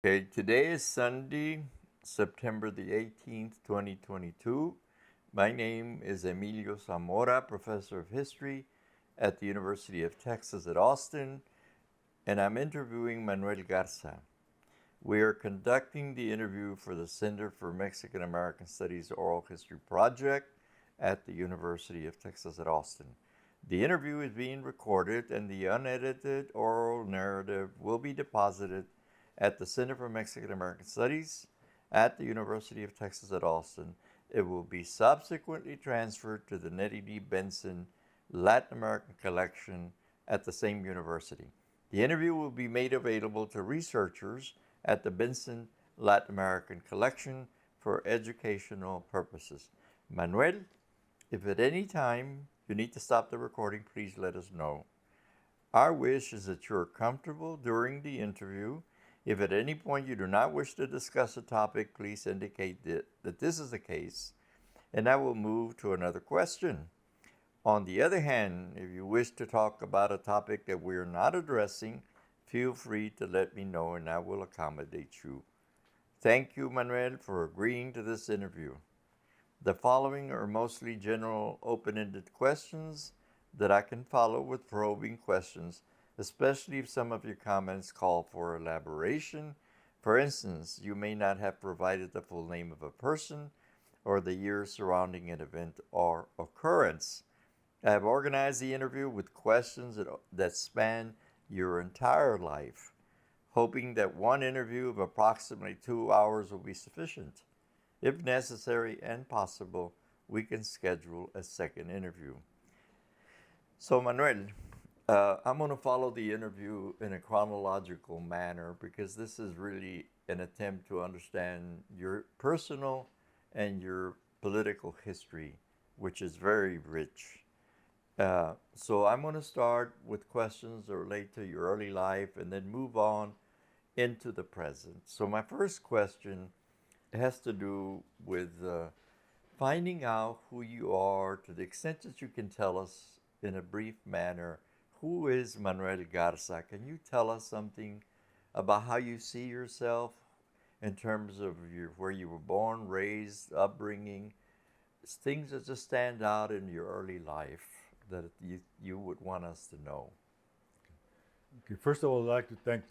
Okay, today is Sunday, September the 18th, 2022. My name is Emilio Zamora, Professor of History at the University of Texas at Austin, and I'm interviewing Manuel Garza. We are conducting the interview for the Center for Mexican American Studies Oral History Project at the University of Texas at Austin. The interview is being recorded, and the unedited oral narrative will be deposited at the Center for Mexican American Studies at the University of Texas at Austin. It will be subsequently transferred to the Nettie D. Benson Latin American Collection at the same university. The interview will be made available to researchers at the Benson Latin American Collection for educational purposes. Manuel, if at any time you need to stop the recording, please let us know. Our wish is that you are comfortable during the interview. If at any point you do not wish to discuss a topic, please indicate that this is the case, and I will move to another question. On the other hand, if you wish to talk about a topic that we are not addressing, feel free to let me know and I will accommodate you. Thank you, Manuel, for agreeing to this interview. The following are mostly general open-ended questions that I can follow with probing questions, especially if some of your comments call for elaboration. For instance, you may not have provided the full name of a person or the year surrounding an event or occurrence. I have organized the interview with questions that span your entire life, hoping that one interview of approximately 2 hours will be sufficient. If necessary and possible, we can schedule a second interview. So, Manuel, I'm going to follow the interview in a chronological manner because this is really an attempt to understand your personal and your political history, which is very rich. So I'm going to start with questions that relate to your early life and then move on into the present. So my first question has to do with finding out who you are to the extent that you can tell us in a brief manner. Who is Manuel Garza? Can you tell us something about how you see yourself in terms of where you were born, raised, upbringing, things that just stand out in your early life that you would want us to know? Okay, first of all, I'd like to thank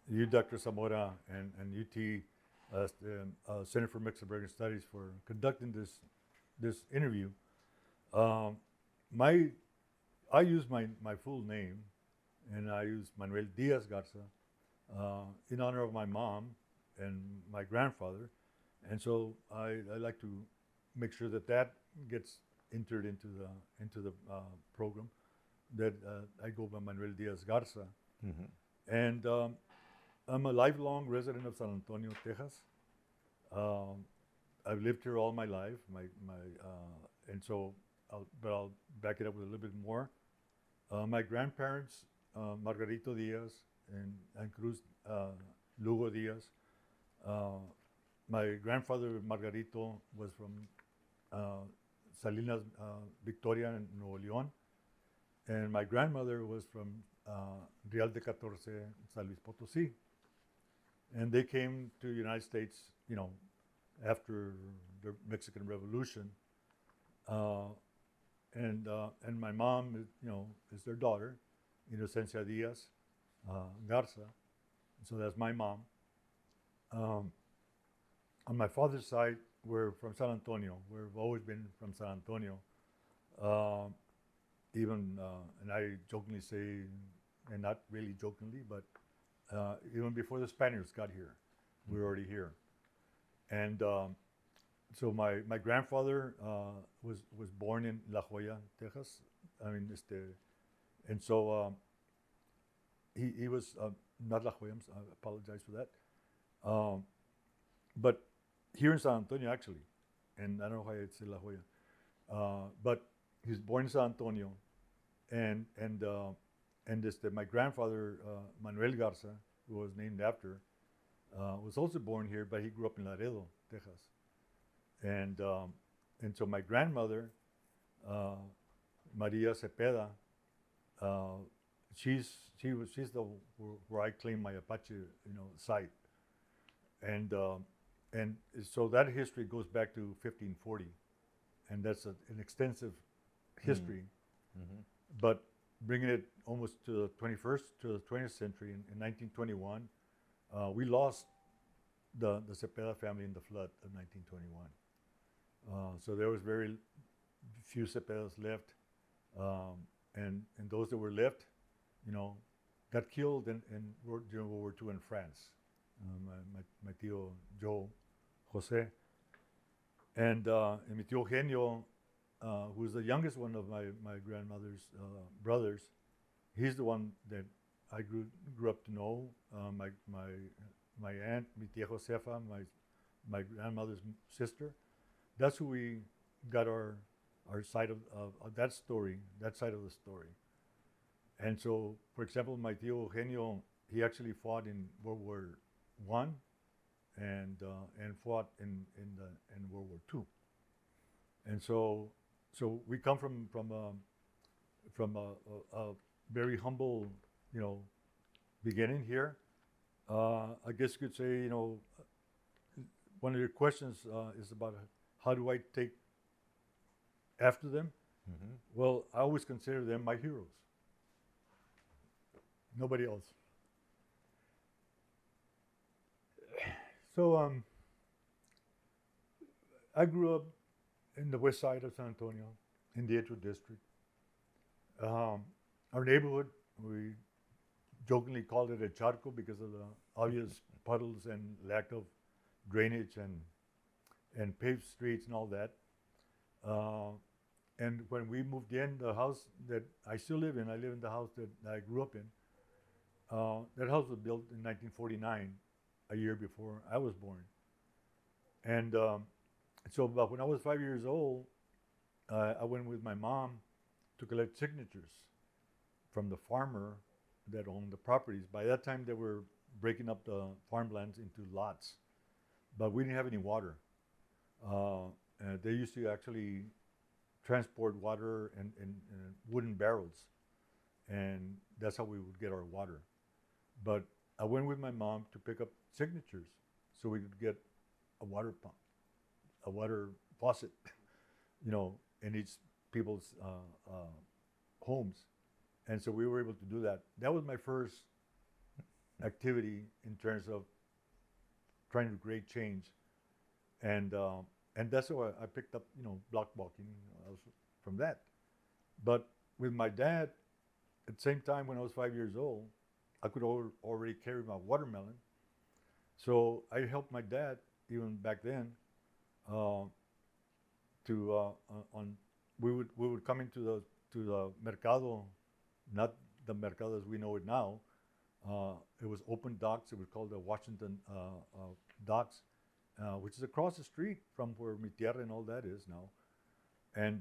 you, Dr. Zamora, and UT Center for Mexican American Studies for conducting this interview. Um, my I use my full name, and I use Manuel Diaz Garza in honor of my mom and my grandfather, and so I like to make sure that gets entered into the program. That I go by Manuel Diaz Garza, Mm-hmm. and I'm a lifelong resident of San Antonio, Texas. Um, I've lived here all my life. And so, I'll back it up with a little bit more. My grandparents, Margarito Diaz and Cruz Lugo Diaz. Uh, my grandfather Margarito was from uh, Salinas, Victoria, in Nuevo León, and my grandmother was from Real de Catorce, San Luis Potosí. And they came to the United States, after the Mexican Revolution. Uh, and my mom, is their daughter, Inocencia Diaz Garza. So that's my mom. Um, on my father's side, we're from San Antonio. We've always been from San Antonio. Um, and I jokingly say, and not really jokingly, but even before the Spaniards got here, we were already here. And so my grandfather was born in La Joya, Texas. I mean, and so he was not La Joya. I apologize for that. But here in San Antonio, actually, and I don't know why it's La Joya, but he was born in San Antonio, and my grandfather Manuel Garza, who was named after, was also born here, but he grew up in Laredo, Texas, and and so my grandmother, uh, Maria Cepeda, uh, she's the where I claim my Apache site. and so that history goes back to 1540, and that's an extensive history. Mm-hmm. But bringing it almost to the 20th century, in 1921, we lost the Cepeda family in the flood of 1921. So there was very few Cepedas left, and those that were left, you know, got killed during World War II in France. My tío Joe Jose, and mi tío Genio, who was the youngest one of my grandmother's brothers, he's the one that I grew up to know. My aunt, mi tía Josefa, my grandmother's sister, that's who we got our side of that story, that side of the story. And so, for example, my tío Eugenio, he actually fought in World War I and fought in World War II. And so we come from a very humble, you know, beginning here. I guess you could say, you know, one of your questions is about how do I take after them? Mm-hmm. Well, I always consider them my heroes. Nobody else. So I grew up in the west side of San Antonio, in the Edgewood district. Our neighborhood, we jokingly called it a charco because of the obvious puddles and lack of drainage and paved streets and all that. And when we moved in, the house that I still live in, I live in the house that I grew up in. That house was built in 1949, a year before I was born. And so about when I was 5 years old, I went with my mom to collect signatures from the farmer that owned the properties. By that time, they were breaking up the farmlands into lots, but we didn't have any water. They used to actually transport water in wooden barrels, and that's how we would get our water. But I went with my mom to pick up signatures so we could get a water pump, a water faucet, you know, in each people's homes. And so we were able to do that. That was my first activity in terms of trying to create change. And that's how I picked up, you know, block walking from that. But with my dad, at the same time when I was 5 years old, I could already carry my watermelon. So I helped my dad, even back then, we would come into the mercado, not the mercado as we know it now. It was open docks. It was called the Washington docks, which is across the street from where Mi Tierra and all that is now. And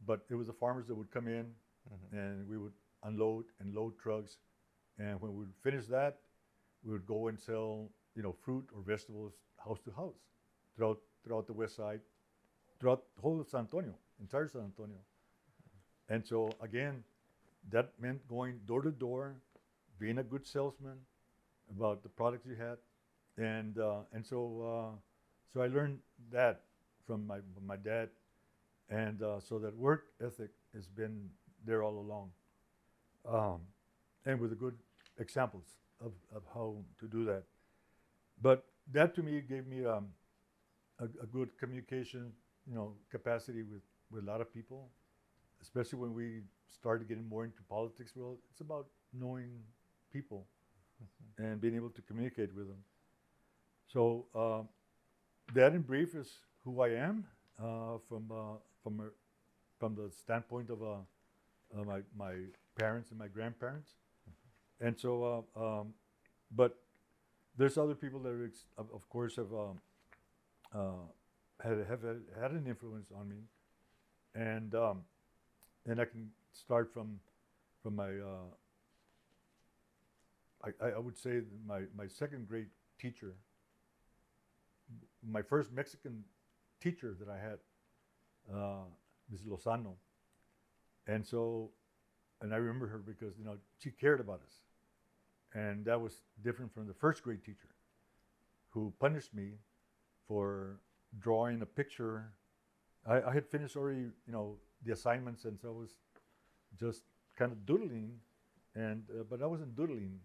but it was the farmers that would come in, mm-hmm. and we would unload and load trucks. And when we would finish that, we would go and sell, you know, fruit or vegetables house to house throughout the west side, throughout the whole of San Antonio, entire San Antonio. And so again, that meant going door to door, being a good salesman about the products you had, and so I learned that from my dad, and so that work ethic has been there all along, and with the good examples of how to do that. But that to me gave me a good communication, you know, capacity with a lot of people, especially when we started getting more into politics. Well, it's about knowing people, mm-hmm. and being able to communicate with them. So that in brief is who I am from the standpoint of my parents and my grandparents. Mm-hmm. And so, but there's other people that of course have had an influence on me, and I can start from my I would say my second grade teacher, my first Mexican teacher that I had, Ms. Lozano, and I remember her because, you know, she cared about us, and that was different from the first grade teacher. who punished me for drawing a picture. I had finished already, the assignments, and so I was just kind of doodling, and but I wasn't doodling.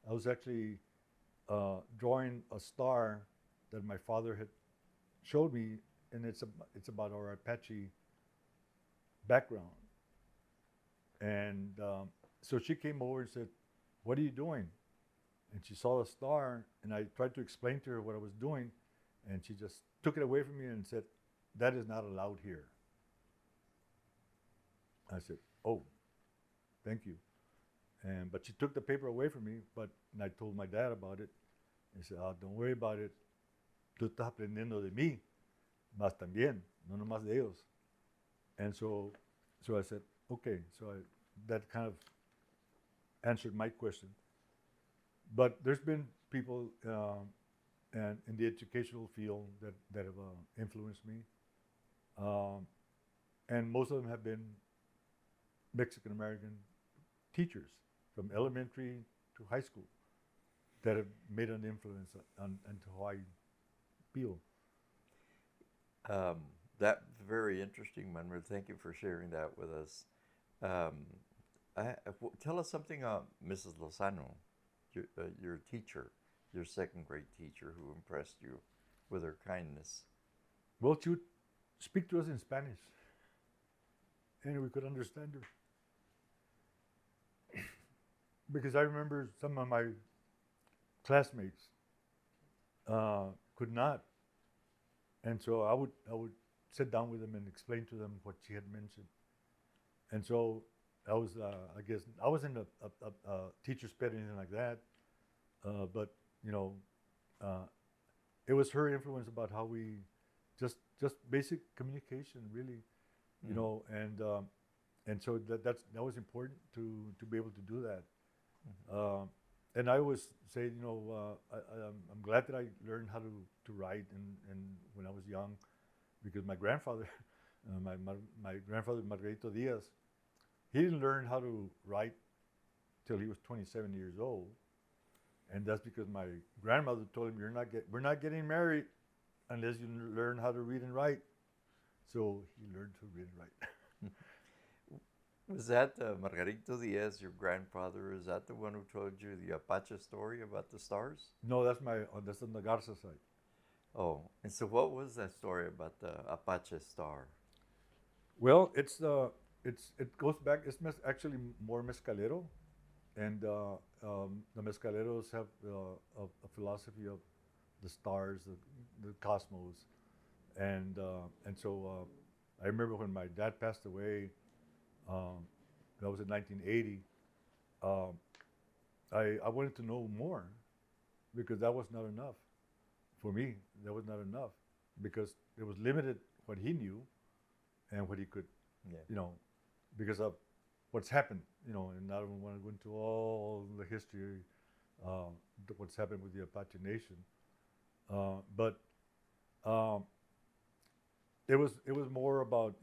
I was actually drawing a star that my father had showed me, and it's about our Apache background. And so she came over and said, "What are you doing?" And she saw the star, and I tried to explain to her what I was doing, and she just took it away from me and said, "That is not allowed here." I said, "Oh, thank you." But she took the paper away from me, and I told my dad about it. He said, "Don't worry about it. Tú estás aprendiendo de mí, más también, no nomás de ellos." And so I said, okay. So that kind of answered my question. But there's been people and in the educational field that have influenced me. And most of them have been Mexican American teachers from elementary to high school that have made an influence on how I feel. That's very interesting, Manuel. Thank you for sharing that with us. Tell us something about Mrs. Lozano, your teacher, your second grade teacher who impressed you with her kindness. Well, she would speak to us in Spanish, and we could understand her. Because I remember some of my classmates could not, and so I would sit down with them and explain to them what she had mentioned. And so I was, I guess, I wasn't a teacher's pet or anything like that, but it was her influence about how we just basic communication, really, and so that was important to be able to do that. And I always say, I'm glad that I learned how to write and when I was young, because my grandfather, my grandfather Margarito Diaz, he didn't learn how to write till he was 27 years old, and that's because my grandmother told him, we're not getting married unless you learn how to read and write. So he learned to read and write. Was that Margarito Diaz, your grandfather? Is that the one who told you the Apache story about the stars? No, that's on the Garza side. Oh, and so what was that story about the Apache star? Well, it goes back. It's actually more mescalero, and the mescaleros have a philosophy of the stars, the cosmos, and so I remember when my dad passed away. That was in 1980. I wanted to know more because that was not enough for me. That was not enough because it was limited what he knew and what he could, because of what's happened, and I don't want to go into all the history, what's happened with the Apache Nation, but it was more about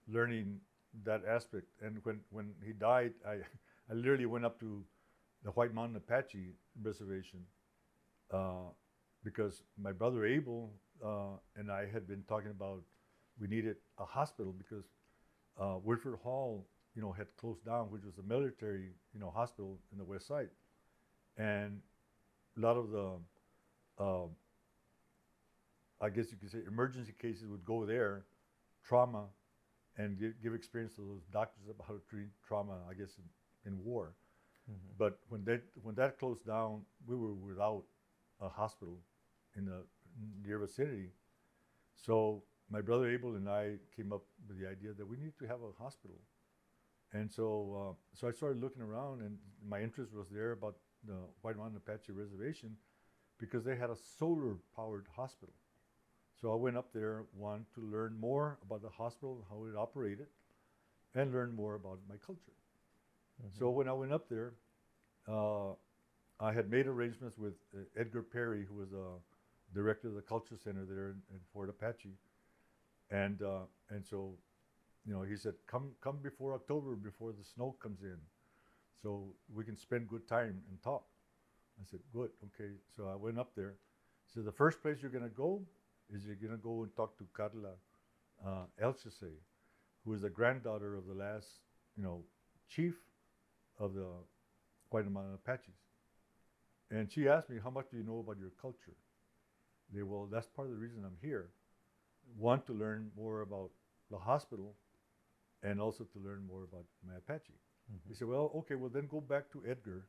learning that aspect. And when he died, I literally went up to the White Mountain Apache Reservation because my brother Abel and I had been talking about we needed a hospital because Woodford Hall, had closed down, which was a military, hospital in the West Side, and a lot of the I guess you could say emergency cases would go there, trauma, and give experience to those doctors about how to treat trauma, I guess, in war. Mm-hmm. But when that closed down, we were without a hospital in the near vicinity. So my brother Abel and I came up with the idea that we need to have a hospital. And so I started looking around, and my interest was there about the White Mountain Apache Reservation because they had a solar-powered hospital. So I went up there, to learn more about the hospital, how it operated, and learn more about my culture. Mm-hmm. So when I went up there, I had made arrangements with Edgar Perry, who was a director of the Culture Center there in Fort Apache, and so, he said, come before October, before the snow comes in, so we can spend good time and talk. I said, good, okay. So I went up there. So the first place you're gonna go is you're gonna go and talk to Carla Elchese, who is the granddaughter of the last, chief of the Guatemala Apaches. And she asked me, how much do you know about your culture? Well, that's part of the reason I'm here. One, to learn more about the hospital, and also to learn more about my Apache. He said, well, okay, well then go back to Edgar,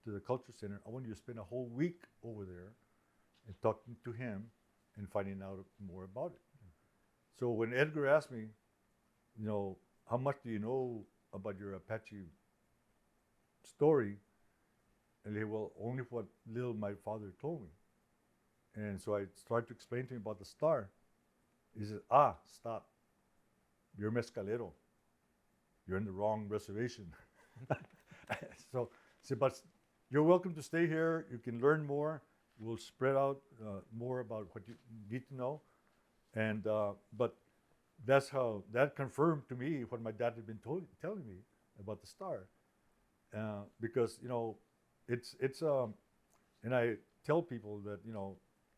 to the Culture Center. I want you to spend a whole week over there and talking to him and finding out more about it. So when Edgar asked me, how much do you know about your Apache story? And he said, well, only what little my father told me. And so I started to explain to him about the star. He said, stop. You're Mescalero. You're in the wrong reservation. So, but you're welcome to stay here. You can learn more. We'll spread out more about what you need to know. And but that's how that confirmed to me what my dad had been telling me about the star, because it's and I tell people that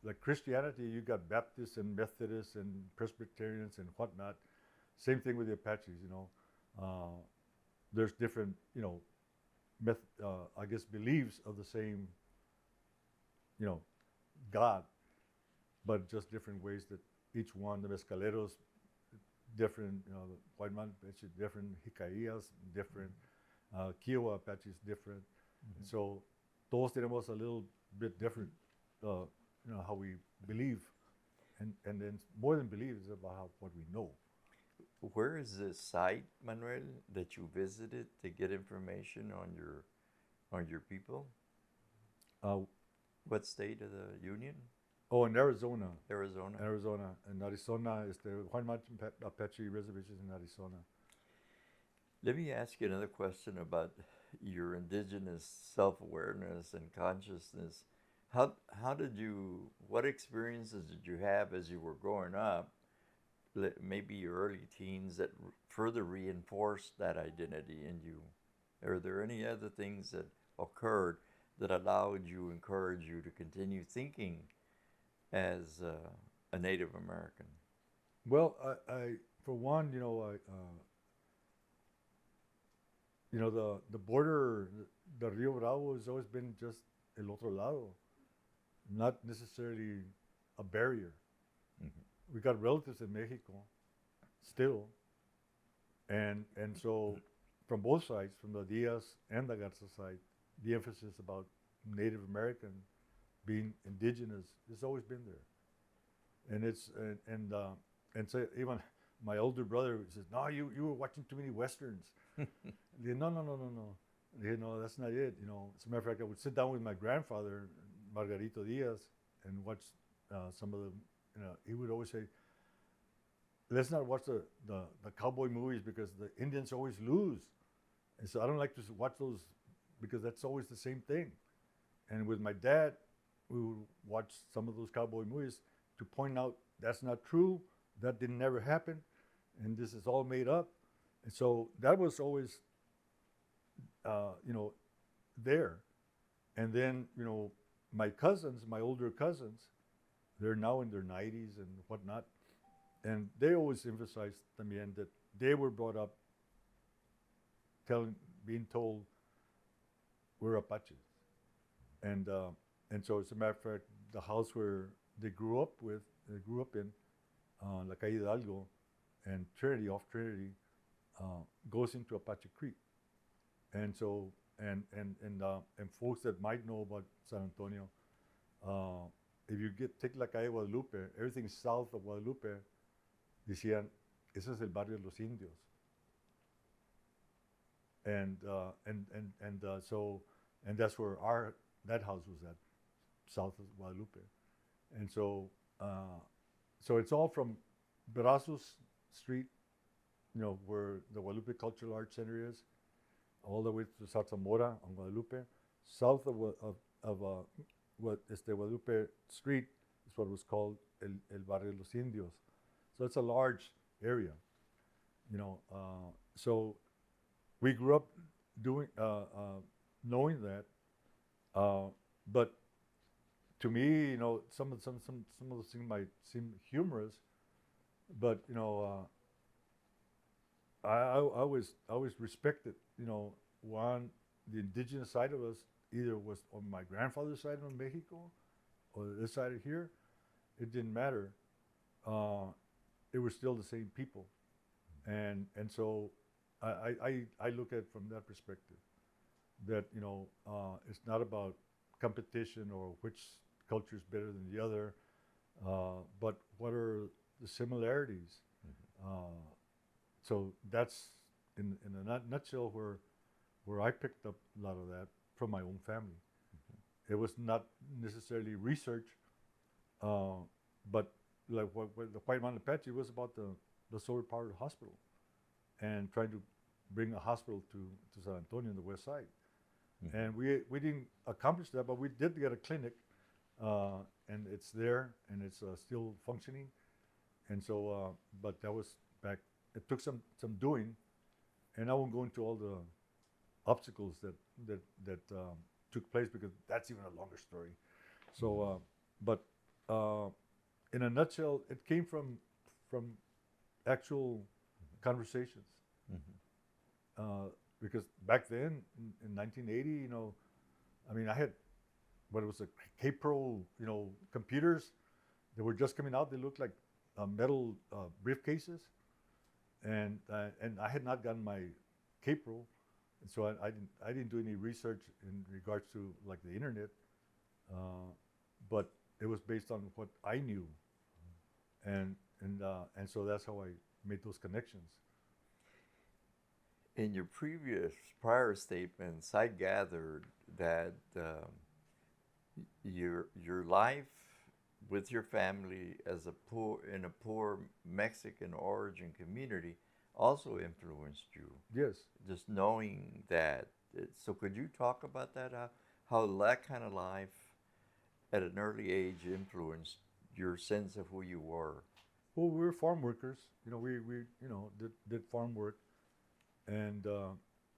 like Christianity, you got Baptists and Methodists and Presbyterians and whatnot. Same thing with the Apaches. There's different I guess beliefs of the same God, but just different ways that each one, the Mescaleros, different, the White Man Apache, different, Hicayas, different, Kiowa Apaches, different. And so todos tenemos a little bit different, how we believe. And then more than believe is about what we know. Where is the site, Manuel, that you visited to get information on your people? What state of the Union? Oh, in Arizona. Arizona. Arizona. In Arizona is the White Man Apache reservations in Arizona. Let me ask you another question about your indigenous self-awareness and consciousness. What experiences did you have as you were growing up, maybe your early teens, that further reinforced that identity in you? Are there any other things that occurred that encouraged you to continue thinking as a Native American? Well, I for one, the border, the Rio Bravo has always been just el otro lado, not necessarily a barrier. Mm-hmm. We got relatives in Mexico still, and so from both sides, from the Diaz and the Garza side, the emphasis about Native American being indigenous has always been there. And it's and so even my older brother says, no, you were watching too many Westerns. No, that's not it. As a matter of fact, I would sit down with my grandfather, Margarito Diaz, and watch some of the, he would always say, let's not watch the cowboy movies because the Indians always lose. And so I don't like to watch those because that's always the same thing. And with my dad, we would watch some of those cowboy movies to point out that's not true, that didn't never happen, and this is all made up. And so that was always, there. And then, my cousins, my older cousins, they're now in their 90s and whatnot, and they always emphasized también that they were brought up being told we're Apaches. And so as a matter of fact, the house where they grew up in, La Calle Hidalgo and Trinity, off Trinity, goes into Apache Creek. And so, and folks that might know about San Antonio, if you take La Calle Guadalupe, everything south of Guadalupe, decían, ese es el barrio de los indios. And that's where that house was at, south of Guadalupe. And so, so it's all from Brazos Street, where the Guadalupe Cultural Arts Center is, all the way to South Zamora on Guadalupe. South of what is the Guadalupe Street is what was called el Barrio de los Indios. So it's a large area, so we grew up knowing that, but to me, you know, some of those things might seem humorous, but you know, I always respected, you know, one, the indigenous side of us either was on my grandfather's side of Mexico or this side of here. It didn't matter. It was still the same people, and so I look at it from that perspective. That you know, it's not about competition or which culture is better than the other, but what are the similarities. So that's in a nutshell where I picked up a lot of that from my own family. It was not necessarily research, but like what the White Mountain Apache was about the solar powered hospital and trying to bring a hospital to San Antonio on the west side. And we didn't accomplish that, but we did get a clinic, and it's there and it's still functioning. And so, but that was back. It took some doing, and I won't go into all the obstacles that took place because that's even a longer story. So, but in a nutshell, it came from actual conversations. Because back then in 1980, you know, I mean, I had what it was a K-Pro, you know, computers. They were just coming out. They looked like metal briefcases, and I had not gotten my K-Pro, and so I didn't do any research in regards to like the internet, but it was based on what I knew, and so that's how I made those connections. In your prior statements, I gathered that your life with your family as in a poor Mexican origin community also influenced you. Yes. Just knowing that. So could you talk about that? How that kind of life at an early age influenced your sense of who you were? Well, we were farm workers. You know, we you know did farm work, and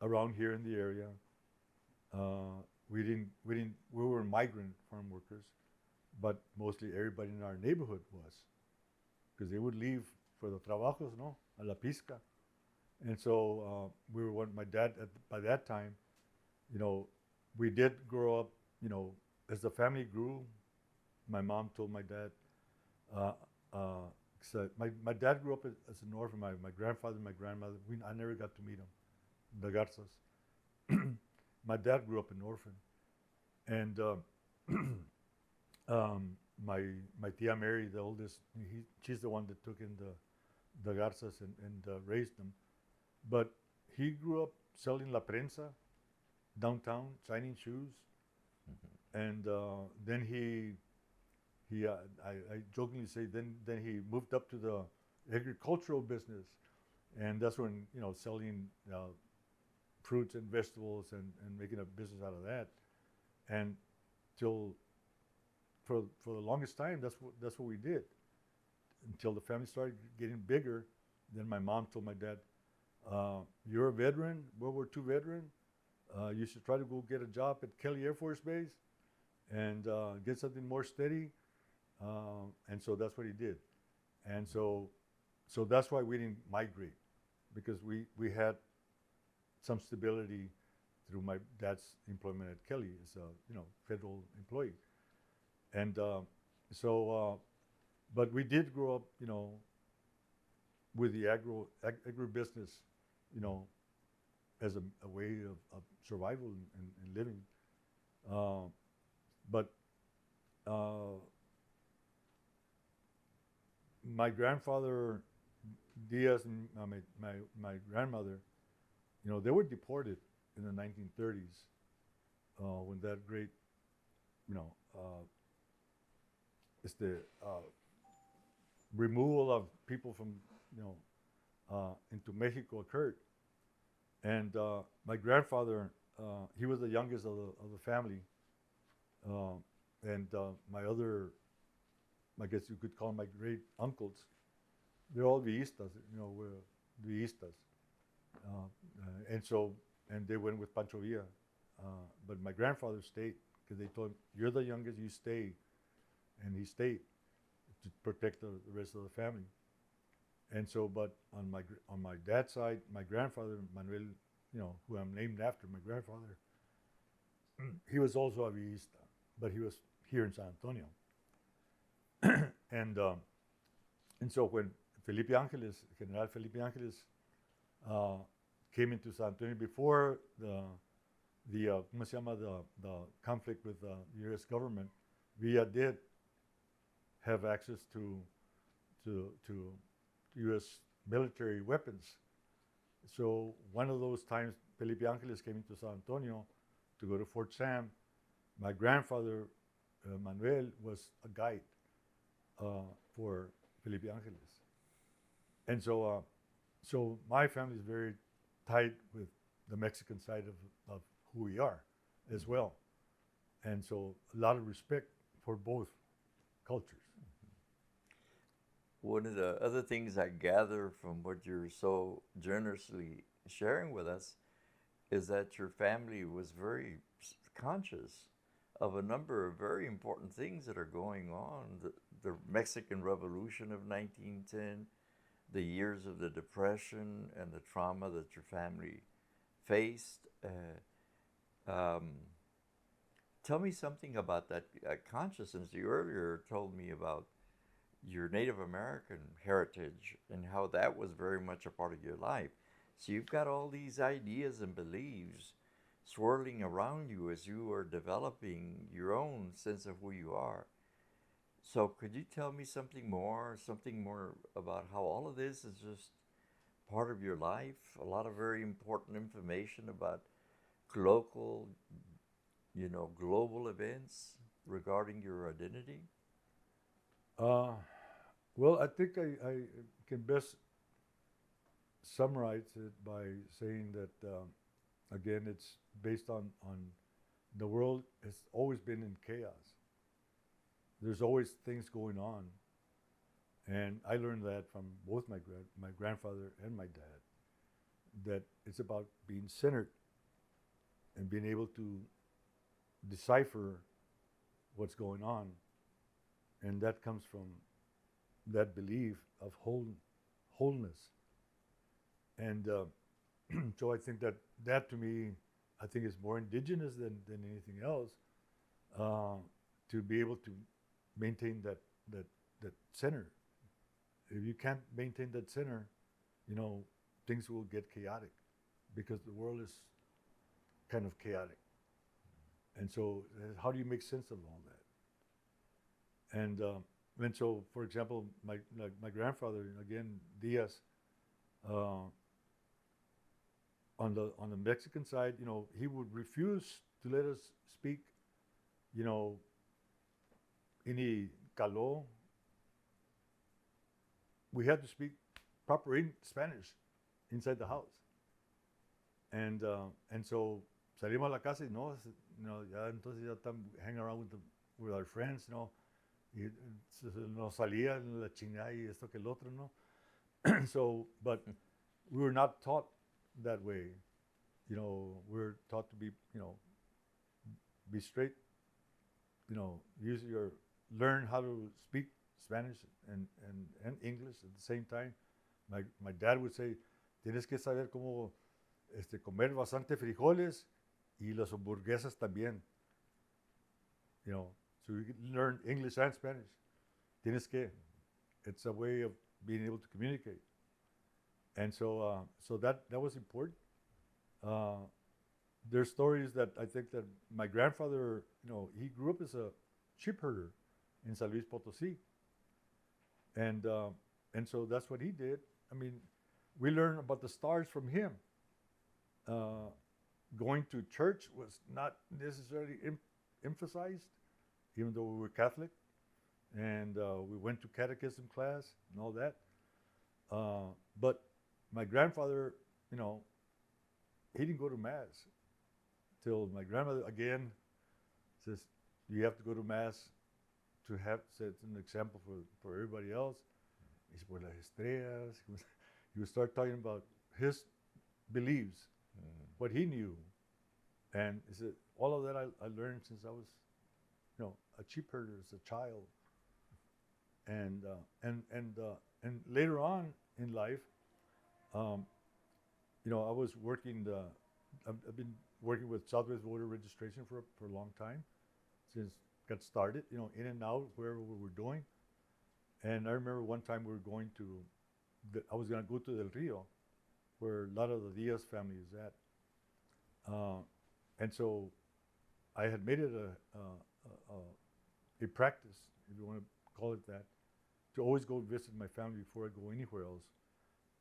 around here in the area, we were migrant farm workers, but mostly everybody in our neighborhood was, because they would leave for the trabajos, no, a la pizca, and so we were my dad by that time, you know, we did grow up, you know, as the family grew. My mom told my dad. So my dad grew up as an orphan. My grandfather and my grandmother, I never got to meet them, the Garzas. My dad grew up an orphan. And my tia Mary, the oldest, she's the one that took in the Garzas and raised them. But he grew up selling la prensa downtown, signing shoes. And then I jokingly say then he moved up to the agricultural business, and that's when, you know, selling fruits and vegetables and making a business out of that, and till for the longest time that's what we did until the family started getting bigger. Then my mom told my dad, "You're a veteran, World War II veteran. You should try to go get a job at Kelly Air Force Base and get something more steady." And so that's what he did. And so that's why we didn't migrate, because we had some stability through my dad's employment at Kelly as a, you know, federal employee. And but we did grow up, you know, with the agribusiness, you know, as a way of survival and living. But my grandfather, Diaz, and my grandmother, you know, they were deported in the 1930s when that great, you know, it's the removal of people from, you know, into Mexico occurred. And my grandfather, he was the youngest of the family, and my other, I guess you could call them my great uncles, they're all Villistas, you know, we're Villistas. And they went with Pancho Villa. But my grandfather stayed, because they told him, "You're the youngest, you stay," and he stayed to protect the rest of the family. And so, but on my dad's side, my grandfather Manuel, who I'm named after, my grandfather, he was also a Villista, but he was here in San Antonio. and so when Felipe Angeles, General Felipe Angeles, came into San Antonio before the conflict with the U.S. government, Villa did have access to U.S. military weapons. So one of those times, Felipe Angeles came into San Antonio to go to Fort Sam. My grandfather, Manuel, was a guide for Felipe Angeles. And so, so my family is very tied with the Mexican side of who we are as well. And so a lot of respect for both cultures. One of the other things I gather from what you're so generously sharing with us is that your family was very conscious of a number of very important things that are going on. The Mexican Revolution of 1910, the years of the Depression and the trauma that your family faced. Tell me something about that consciousness. You earlier told me about your Native American heritage and how that was very much a part of your life. So you've got all these ideas and beliefs swirling around you as you are developing your own sense of who you are. So could you tell me something more about how all of this is just part of your life? A lot of very important information about local, global events regarding your identity? Well, I think I can best summarize it by saying that, again, it's based on the world has always been in chaos. There's always things going on. And I learned that from both my grandfather and my dad, that it's about being centered and being able to decipher what's going on. And that comes from that belief of wholeness. And so I think that to me, I think is more indigenous than anything else, to be able to maintain that center. If you can't maintain that center, things will get chaotic because the world is kind of chaotic. And so how do you make sense of all that? And so, for example, my grandfather, again, Diaz, on the Mexican side, he would refuse to let us speak, any caló. We had to speak proper Spanish inside the house. And so salimos a la casa y ya entonces ya hang around with our friends, y nos salía la chingada y esto que el otro, So, but we were not taught that way. We were taught to be, be straight, learn how to speak Spanish and English at the same time. My dad would say, tienes que saber cómo comer bastante frijoles y las hamburguesas también. So you can learn English and Spanish. Tienes que. It's a way of being able to communicate. And so that was important. There's stories that I think that my grandfather, he grew up as a sheep herder in San Luis Potosí. And so that's what he did. I mean, we learned about the stars from him. Going to church was not necessarily emphasized, even though we were Catholic. And we went to catechism class and all that. But my grandfather, he didn't go to Mass till my grandmother, again, says, you have to go to Mass to set an example for everybody else. He said, por las estrellas. He would start talking about his beliefs, what he knew. And he said, all of that I learned since I was, a sheep herder as a child. And later on in life, I was working I've been working with Southwest voter registration for a long time, since got started, in and out, wherever we were doing. And I remember one time we were going to, I was going to go to Del Rio, where a lot of the Diaz family is at. And so I had made it a practice, if you want to call it that, to always go visit my family before I go anywhere else.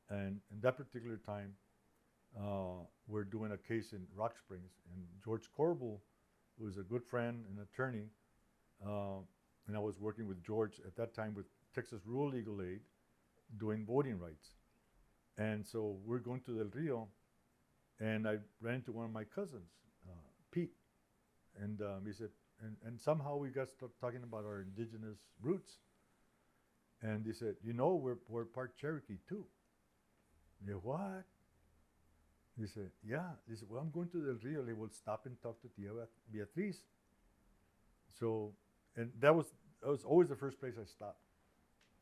And in that particular time, we're doing a case in Rock Springs, and George Corbel, who was a good friend and attorney, and I was working with George at that time with Texas Rural Legal Aid, doing voting rights. And so we're going to Del Rio, and I ran into one of my cousins, Pete, and he said, and somehow we got talking about our indigenous roots. And he said, we're part Cherokee too. I said, what? He said, yeah. He said, well, I'm going to Del Rio. They will stop and talk to Tia Beatriz. So, and that was always the first place I stopped,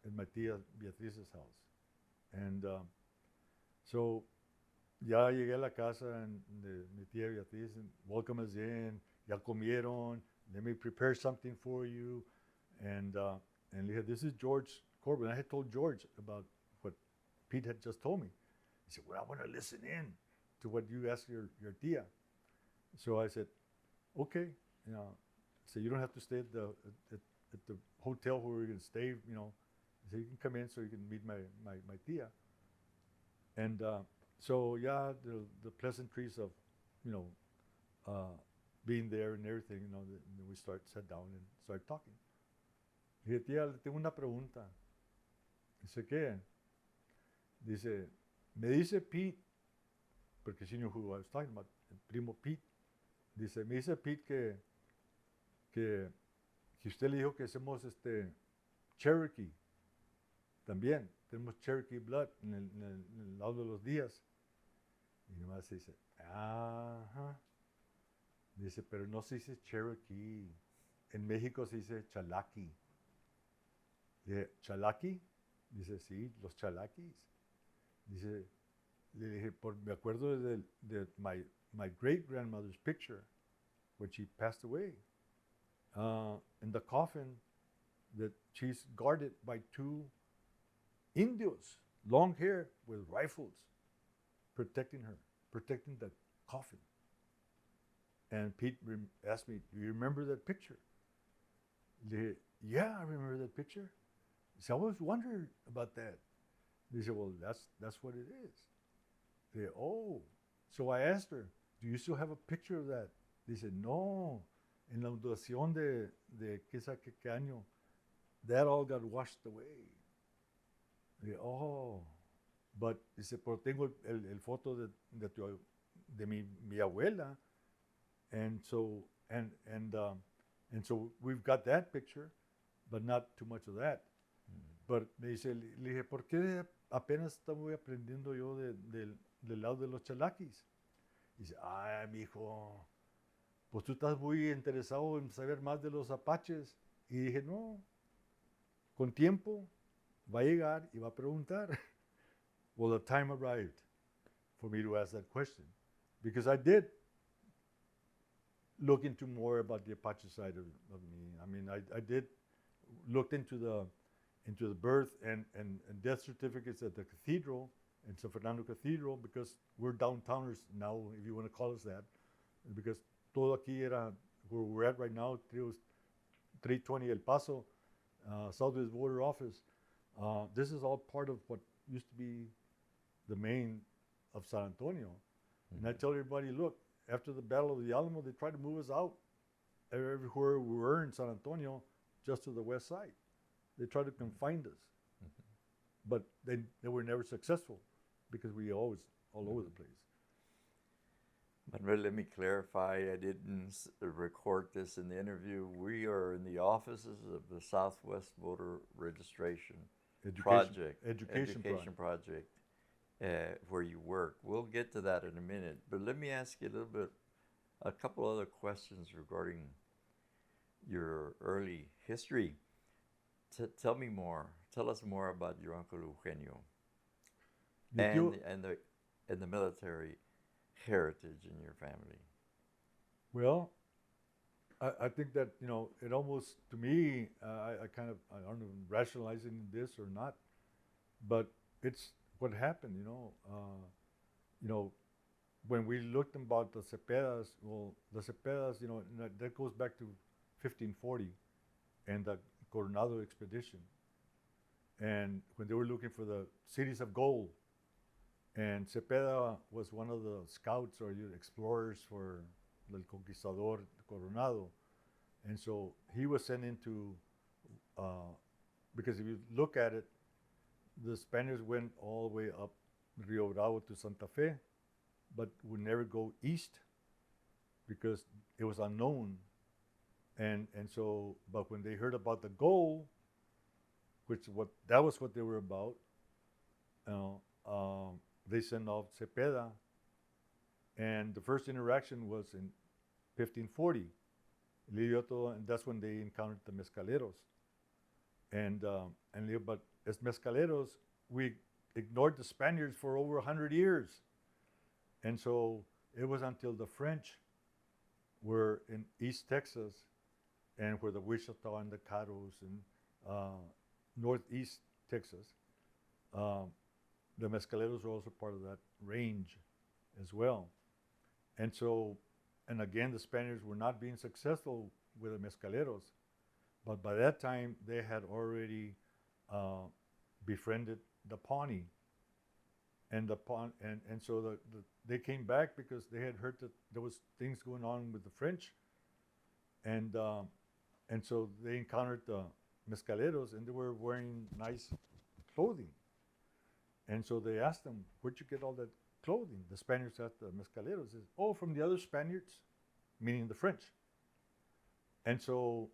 in my Tia Beatriz's house. And so, ya llegué a la casa de mi tía Beatriz, and welcome us in. Ya comieron. Let me prepare something for you. And he said, this is George Corbin. I had told George about what Pete had just told me. He said, well, I want to listen in to what you asked your tia. So I said, okay. So you don't have to stay at the hotel where we're going to stay. So you can come in so you can meet my tia. And so yeah, the pleasantries of being there and everything. Then we sat down and started talking. Dije, tía, le tengo una pregunta. Dice, ¿qué? Dice, me dice Pete, porque she knew who I was talking about, el primo Pete. Dice, me dice Pete que usted le dijo que somos Cherokee. También, tenemos Cherokee blood en el lado de los Díaz. Y nomás dice, ajá. Dice, pero no se dice Cherokee. En México se dice Chalaki. Dice, ¿Chalaki? Dice, sí, los Chalakis. Dice, le dije, me acuerdo de my great-grandmother's picture when she passed away. In the coffin, that she's guarded by two Indios, long hair with rifles, protecting her, protecting the coffin. And Pete asked me, do you remember that picture? Le dije, yeah, I remember that picture. He said, I always wondered about that. They said, well, that's what it is. They said, oh. So I asked her, do you still have a picture of that? They said, no. En la inundación de qué año, that all got washed away. They said, oh. But dice, pero tengo el foto de mi abuela. And so we've got that picture, but not too much of that. But me dice, le dije, ¿por qué apenas estoy aprendiendo yo del lado de los Chalakis? Dice, ay, mijo, pues tú estás muy interesado en saber más de los apaches. Y dije, no, con tiempo va a llegar y va a preguntar. Well, the time arrived for me to ask that question, because I did look into more about the Apache side of me. I mean, I did looked into the birth and death certificates at the cathedral, in San Fernando Cathedral, because we're downtowners now, if you want to call us that, because todo aquí era, where we're at right now, 320 El Paso, Southwest Border Office. This is all part of what used to be the main of San Antonio. Mm-hmm. And I tell everybody, look, after the Battle of the Alamo, they tried to move us out everywhere we were in San Antonio, just to the west side. They tried to confine us. Mm-hmm. But they were never successful, because we always all over the place. Manuel, let me clarify, I didn't record this in the interview. We are in the offices of the Southwest Voter Registration Education Project, where you work. We'll get to that in a minute, but let me ask you a little bit A couple other questions regarding your early history. Tell me more. Tell us more about your uncle Eugenio Mi tío, and the military heritage in your family. well, I think that, it almost, to me, I kind of, I don't know, rationalizing this or not, but it's what happened, you know, when we looked about the Cepedas, well, the Cepedas, that goes back to 1540 and the Coronado expedition. And when they were looking for the cities of gold, and Cepeda was one of the scouts or explorers for El Conquistador Coronado. And so he was sent into, because if you look at it, the Spaniards went all the way up Rio Bravo to Santa Fe, but would never go east because it was unknown. And so, but when they heard about the gold, that was what they were about, they sent off Cepeda, and the first interaction was in 1540. And that's when they encountered the Mescaleros. But as Mescaleros, we ignored the Spaniards for over 100 years. And so it was until the French were in East Texas and where the Wichita and the Caros and Northeast Texas, the Mescaleros were also part of that range as well. And so, and again, the Spaniards were not being successful with the Mescaleros, but by that time they had already befriended the Pawnee. And so they came back because they had heard that there was things going on with the French, and so they encountered the Mescaleros, and they were wearing nice clothing. And so they asked them, "Where'd you get all that clothing?" The Spaniards asked the Mescaleros, says, "Oh, from the other Spaniards," meaning the French. And so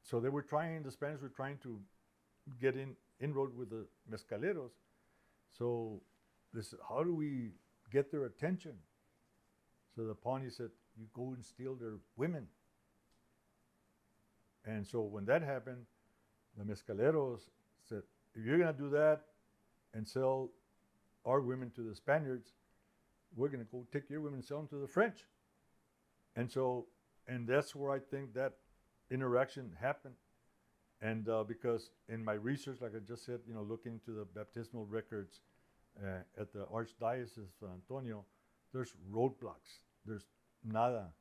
the Spaniards were trying to get inroad with the Mescaleros. So they said, "How do we get their attention?" So the Pawnee said, "You go and steal their women." And so when that happened, the Mescaleros said, "If you're going to do that and sell our women to the Spaniards, we're going to go take your women and sell them to the French." And that's where I think that interaction happened. And because in my research, like I just said, looking into the baptismal records at the Archdiocese of San Antonio, there's roadblocks. There's nada.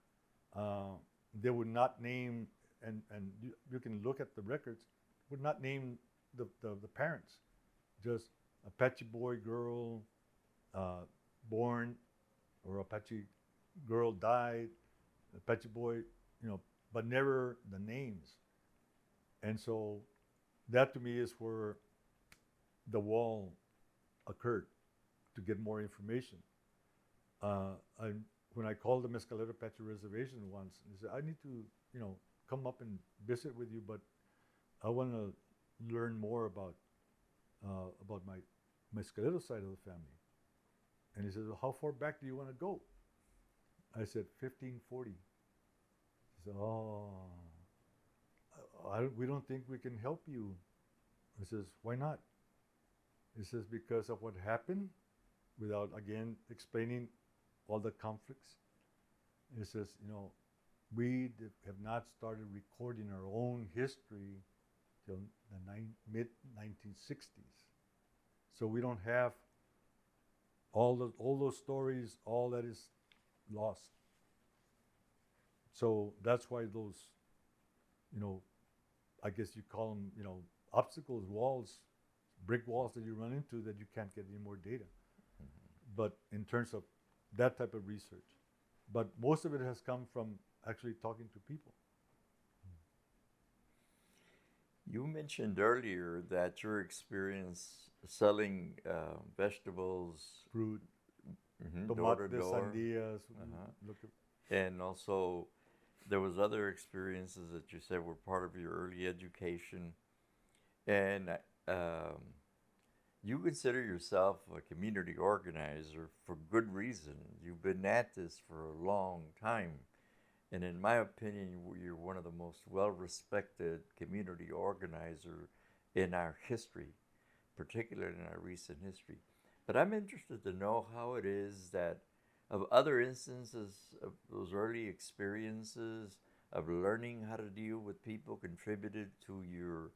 They would not name, and you can look at the records, would not name the parents. Just Apache boy, girl, born, or Apache girl died, Apache boy, but never the names. And so that to me is where the wall occurred to get more information. When I called the Mescalero Apache Reservation once, they said, "I need to, come up and visit with you, but I want to learn more about my Mescalero side of the family." And he said, "Well, how far back do you want to go?" I said, 1540. He said, "Oh, we don't think we can help you." He says, "Why not?" He says, "Because of what happened," without again explaining all the conflicts. He says, "We have not started recording our own history till the mid-1960s. So we don't have all those stories, all that is lost." So that's why those, I guess you call them, obstacles, walls, brick walls that you run into that you can't get any more data. Mm-hmm. But in terms of that type of research, but most of it has come from actually talking to people. You mentioned earlier that your experience selling vegetables, Fruit, door to tomates, door, sandías, and also there was other experiences that you said were part of your early education, and You consider yourself a community organizer for good reason. You've been at this for a long time. And in my opinion, you're one of the most well-respected community organizer in our history, particularly in our recent history. But I'm interested to know how it is that of other instances of those early experiences of learning how to deal with people contributed to your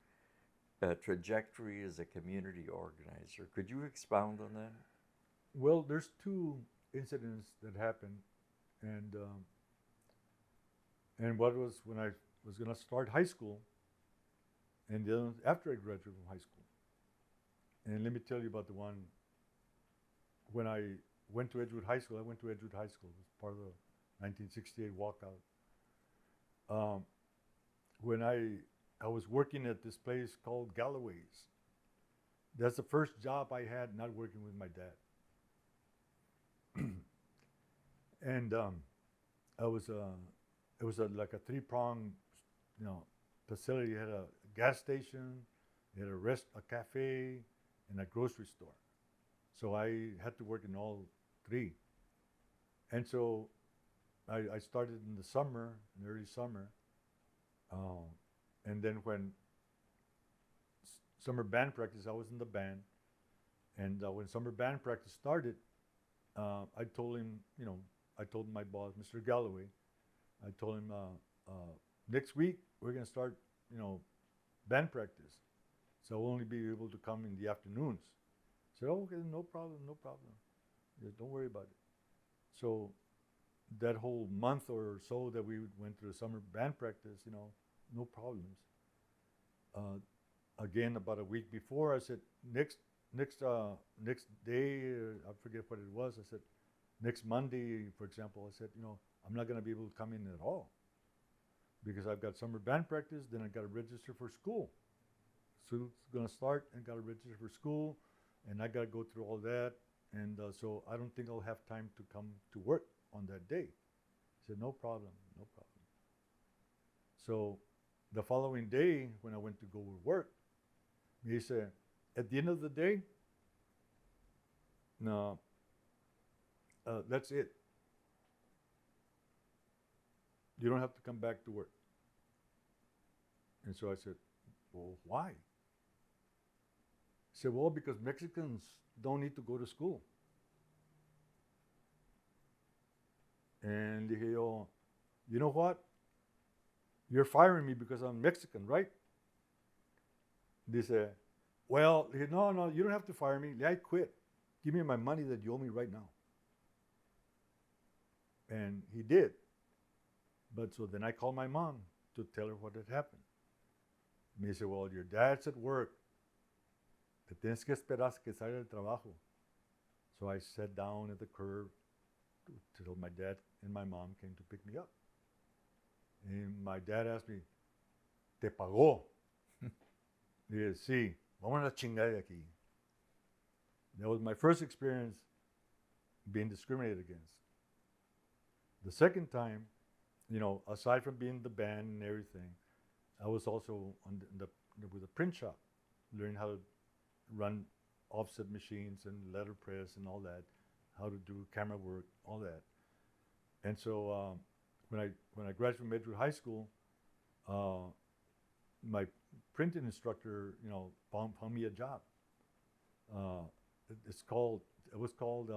trajectory as a community organizer. Could you expound on that? Well, there's two incidents that happened, and what was when I was gonna start high school, and then after I graduated from high school. And let me tell you about the one when I went to Edgewood High School. I went to Edgewood High School. It was part of the 1968 walkout. When I was working at this place called Galloway's. That's the first job I had not working with my dad. And it was like a three-pronged, facility. It had a gas station, it had a cafe, and a grocery store. So I had to work in all three. And so I started in the summer, in the early summer. And then when summer band practice, I was in the band. And when summer band practice started, I told him, I told my boss, Mr. Galloway, I told him, next week we're going to start, band practice. So I'll only be able to come in the afternoons. I said, oh, okay, no problem, no problem. Just don't worry about it. So that whole month or so that we went through the summer band practice, no problems. Again, about a week before, I said, next day, I forget what it was. I said, next Monday, for example, I said, I'm not going to be able to come in at all because I've got summer band practice. Then I got to register for school. So it's going to start and got to register for school, and I got to go through all that. And so I don't think I'll have time to come to work on that day. He said, no problem, no problem. So the following day, when I went to go to work, he said, at the end of the day, no, that's it. You don't have to come back to work. And so I said, well, why? He said, well, because Mexicans don't need to go to school. And he said, oh, you know what? You're firing me because I'm Mexican, right? They said, well, he said, no, you don't have to fire me. I quit. Give me my money that you owe me right now. And he did. But so then I called my mom to tell her what had happened. And he said, well, your dad's at work. Te tienes que esperar que salga del trabajo. So I sat down at the curb till my dad and my mom came to pick me up. And my dad asked me, ¿te pagó? He said, sí, vamos a chingar de aquí. That was my first experience being discriminated against. The second time, aside from being in the band and everything, I was also with a print shop, learning how to run offset machines and letterpress and all that, how to do camera work, all that. And so when I graduated from Edgewood High School, my printing instructor, found me a job. It was called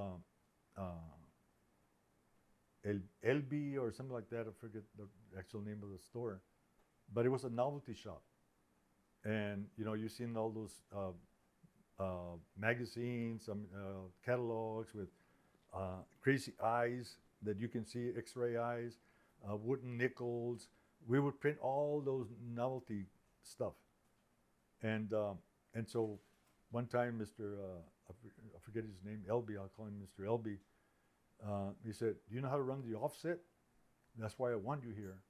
LB or something like that. I forget the actual name of the store, but it was a novelty shop. And you've seen all those magazines, catalogs with crazy eyes that you can see, X-ray eyes, wooden nickels. We would print all those novelty stuff. And so one time, I forget his name, LB, I'll call him Mr. LB. He said, do you know how to run the offset? That's why I want you here.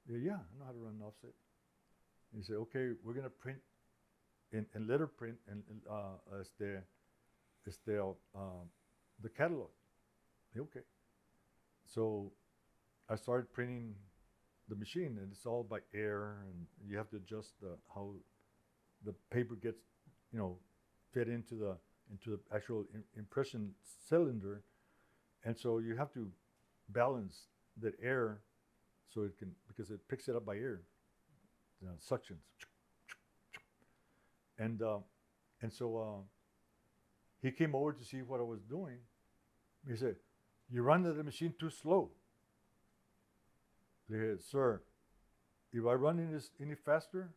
Yeah, I know how to run an offset. He said, okay, we're going to print in letter print and the catalog. Okay. So I started printing the machine, and it's all by air, and you have to adjust how the paper gets, fit into the actual impression cylinder, and so you have to balance the air so it can, because it picks it up by ear, suctions, and so he came over to see what I was doing. He said, "You run the machine too slow." I said, "Sir, if I run any faster,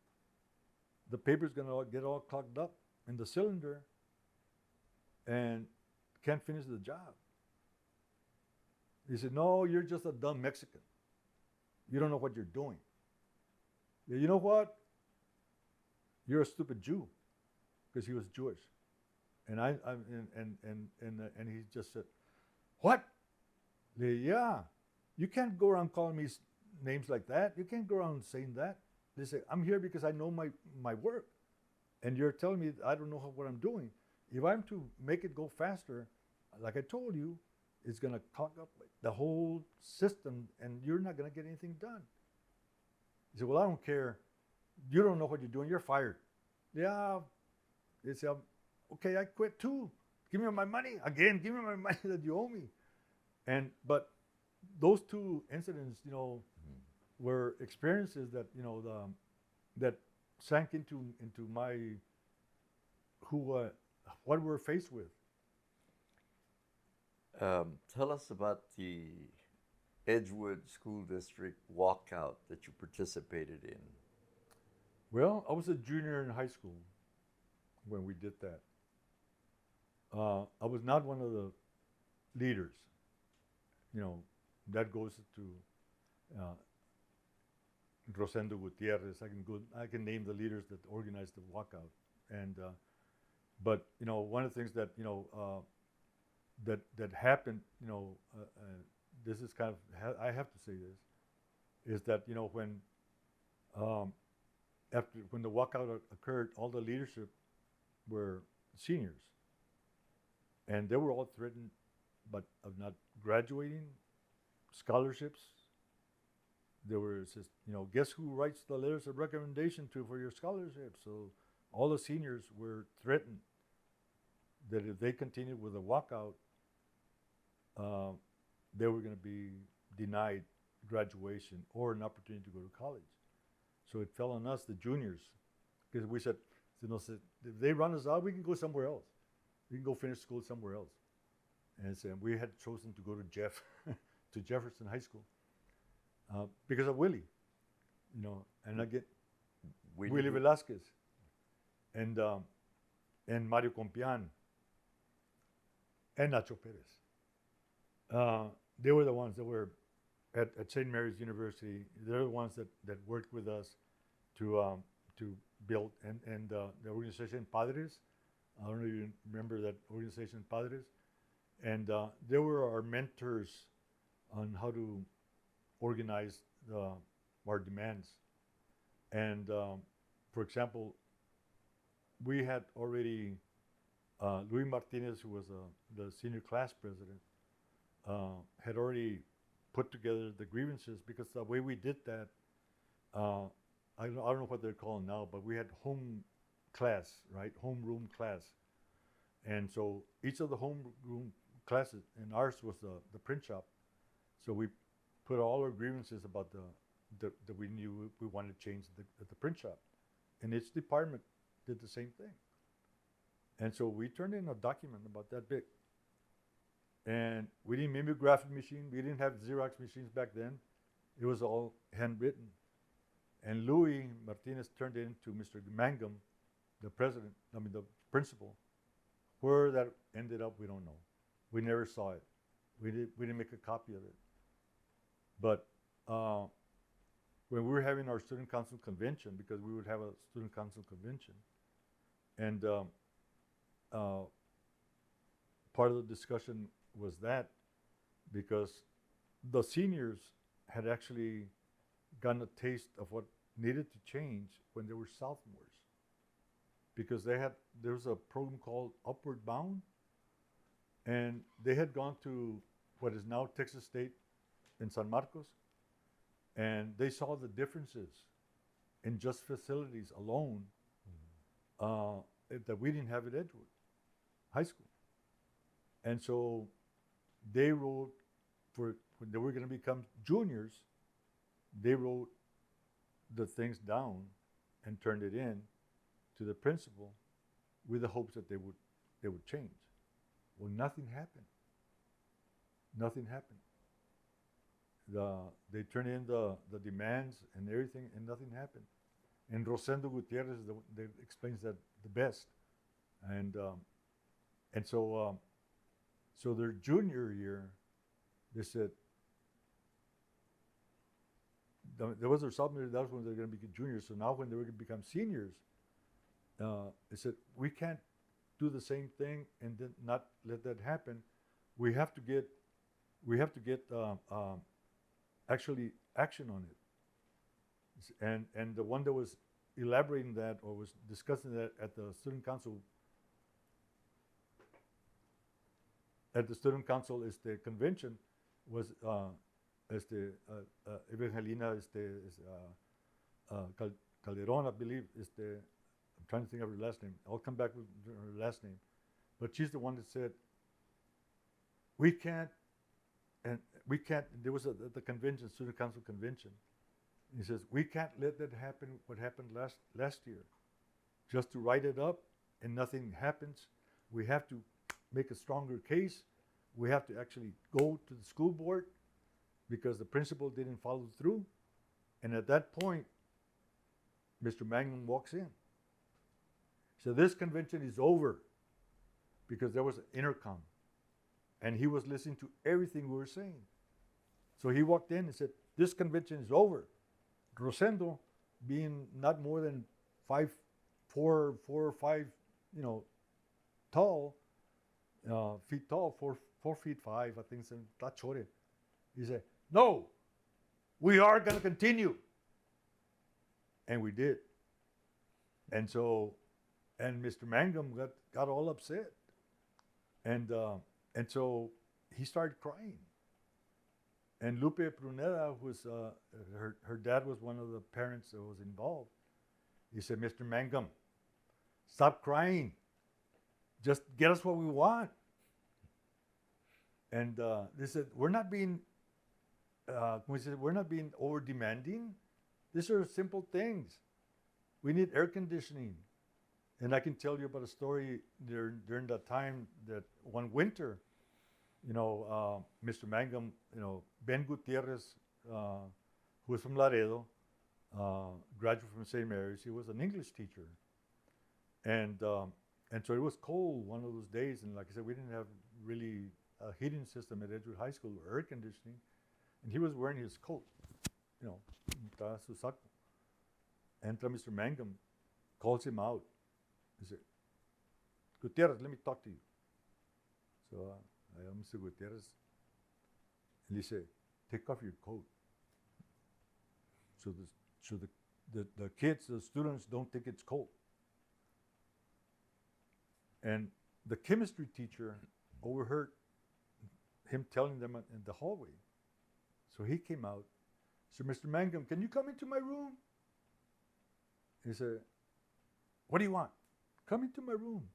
the paper's gonna get all clogged up in the cylinder and can't finish the job." He said, "No, you're just a dumb Mexican. You don't know what you're doing." Yeah, you know what? You're a stupid Jew, because he was Jewish, and and he just said, "What?" Yeah, you can't go around calling me names like that. You can't go around saying that. They say, "I'm here because I know my work, and you're telling me I don't know what I'm doing. If I'm to make it go faster, like I told you, it's gonna clog up the whole system, and you're not gonna get anything done." He said, "Well, I don't care. You don't know what you're doing. You're fired." Yeah. They said, "Okay, I quit too. Give me my money again. Give me my money that you owe me." But those two incidents, were experiences that that sank into my what we're faced with. Tell us about the Edgewood School District walkout that you participated in. Well, I was a junior in high school when we did that. I was not one of the leaders. That goes to Rosendo Gutierrez. I can name the leaders that organized the walkout. But one of the things that that happened, this is kind of, I have to say this, is that when the walkout occurred, all the leadership were seniors, and they were all threatened, but of not graduating, scholarships. There was just, guess who writes the letters of recommendation for your scholarship? So all the seniors were threatened that if they continued with the walkout, they were going to be denied graduation or an opportunity to go to college. So it fell on us, the juniors, because we said, if they run us out, we can go somewhere else. We can go finish school somewhere else. And so we had chosen to go to to Jefferson High School because of Willie, and again, Willie Velasquez and Mario Compian and Nacho Perez. They were the ones that were at St. Mary's University. They're the ones that worked with us to build and the organization Padres. I don't know if you remember that organization Padres. And they were our mentors on how to organize our demands. And for example, we had already Luis Martinez, who was the senior class president, had already put together the grievances, because the way we did that, I don't know what they're called now, but we had home class, right? Homeroom class. And so each of the homeroom classes, and ours was the print shop. So we put all our grievances about that we knew we wanted to change the print shop. And each department did the same thing. And so we turned in a document about that big. And we didn't mimeograph machine. We didn't have Xerox machines back then. It was all handwritten. And Louis Martinez turned it into Mr. Mangum, the principal. Where that ended up, we don't know. We never saw it. We didn't make a copy of it. But when we were having our student council convention, because we would have a student council convention, and part of the discussion was that, because the seniors had actually gotten a taste of what needed to change when they were sophomores, because there was a program called Upward Bound, and they had gone to what is now Texas State in San Marcos, and they saw the differences in just facilities alone that we didn't have at Edgewood High School. And so they wrote, for when they were going to become juniors, they wrote the things down and turned it in to the principal with the hopes that they would change. Well, nothing happened. Nothing happened. They turned in the demands and everything, and nothing happened. And Rosendo Gutierrez that explains that the best. And so their junior year, they said, there was their sophomore year, that was when they were going to be juniors. So now when they were going to become seniors, they said, we can't do the same thing and then not let that happen. We have to get actually action on it. And the one that was elaborating that or was discussing that at the student council is the convention was Evangelina Calderon, I believe, I'm trying to think of her last name. I'll come back with her last name. But she's the one that said, we can't, there was at the convention, student council convention. He says, we can't let that happen, what happened last year. Just to write it up and nothing happens. We have to make a stronger case. We have to actually go to the school board because the principal didn't follow through. And at that point, Mr. Mangum walks in. So this convention is over because there was an intercom and he was listening to everything we were saying. So he walked in and said, this convention is over. Rosendo, being not more than 4 or 5, tall, feet tall, 4 feet 5, I think, he said, no, we are going to continue. And we did. And so, and Mr. Mangum got all upset. And so he started crying. And Lupe Pruneda, who was, her dad was one of the parents that was involved. He said, Mr. Mangum, stop crying. Just get us what we want. And they said, we're not being over demanding. These are simple things. We need air conditioning. And I can tell you about a story during that time that one winter, Mr. Mangum, Ben Gutierrez, who was from Laredo, graduate from St. Mary's, he was an English teacher. And so it was cold one of those days, and like I said, we didn't have really a heating system at Edgewood High School or air conditioning, and he was wearing his coat, su saco. Entra Mr. Mangum, calls him out. He said, Gutierrez, let me talk to you. So I am Mr. Gutierrez. And he said, take off your coat. So the kids, the students don't think it's cold. And the chemistry teacher overheard him telling them in the hallway. So he came out. So Mr. Mangum, can you come into my room? He said, what do you want? Come into my room.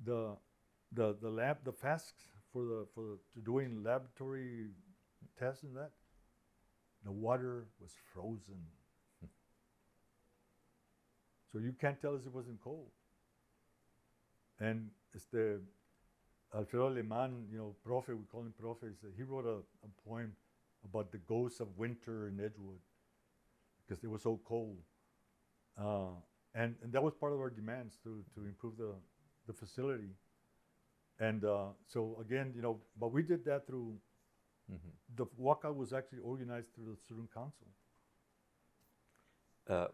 The lab, the FASCs for doing laboratory tests and that, the water was frozen. So you can't tell us it wasn't cold. And Alfredo Aleman, profe, we call him profe, he wrote a poem about the ghosts of winter in Edgewood because it was so cold. And that was part of our demands to improve the facility. And so again, but we did that through, the walkout was actually organized through the student council.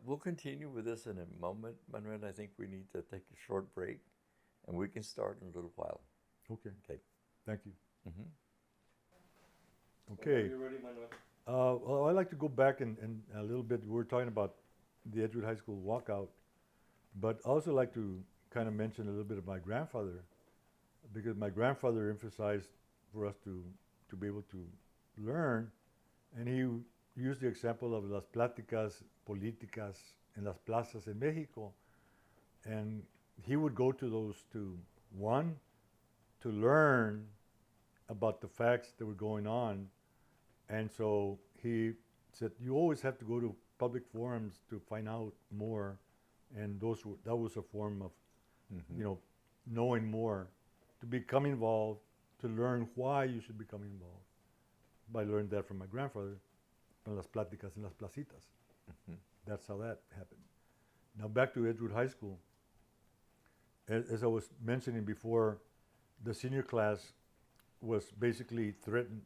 We'll continue with this in a moment, Manuel. I think we need to take a short break, and we can start in a little while. Okay. Okay. Thank you. Mm-hmm. Okay. Are you ready, Manuel? Well, I'd like to go back and a little bit. We were talking about the Edgewood High School walkout, but I also like to kind of mention a little bit of my grandfather, because my grandfather emphasized for us to be able to learn, and he used the example of las pláticas políticas en las plazas en Mexico. And he would go to those two. One, to learn about the facts that were going on. And so he said, you always have to go to public forums to find out more. And that was a form of, knowing more, to become involved, to learn why you should become involved. I learned that from my grandfather, from las pláticas en las placitas. That's how that happened. Now back to Edgewood High School. As I was mentioning before, the senior class was basically threatened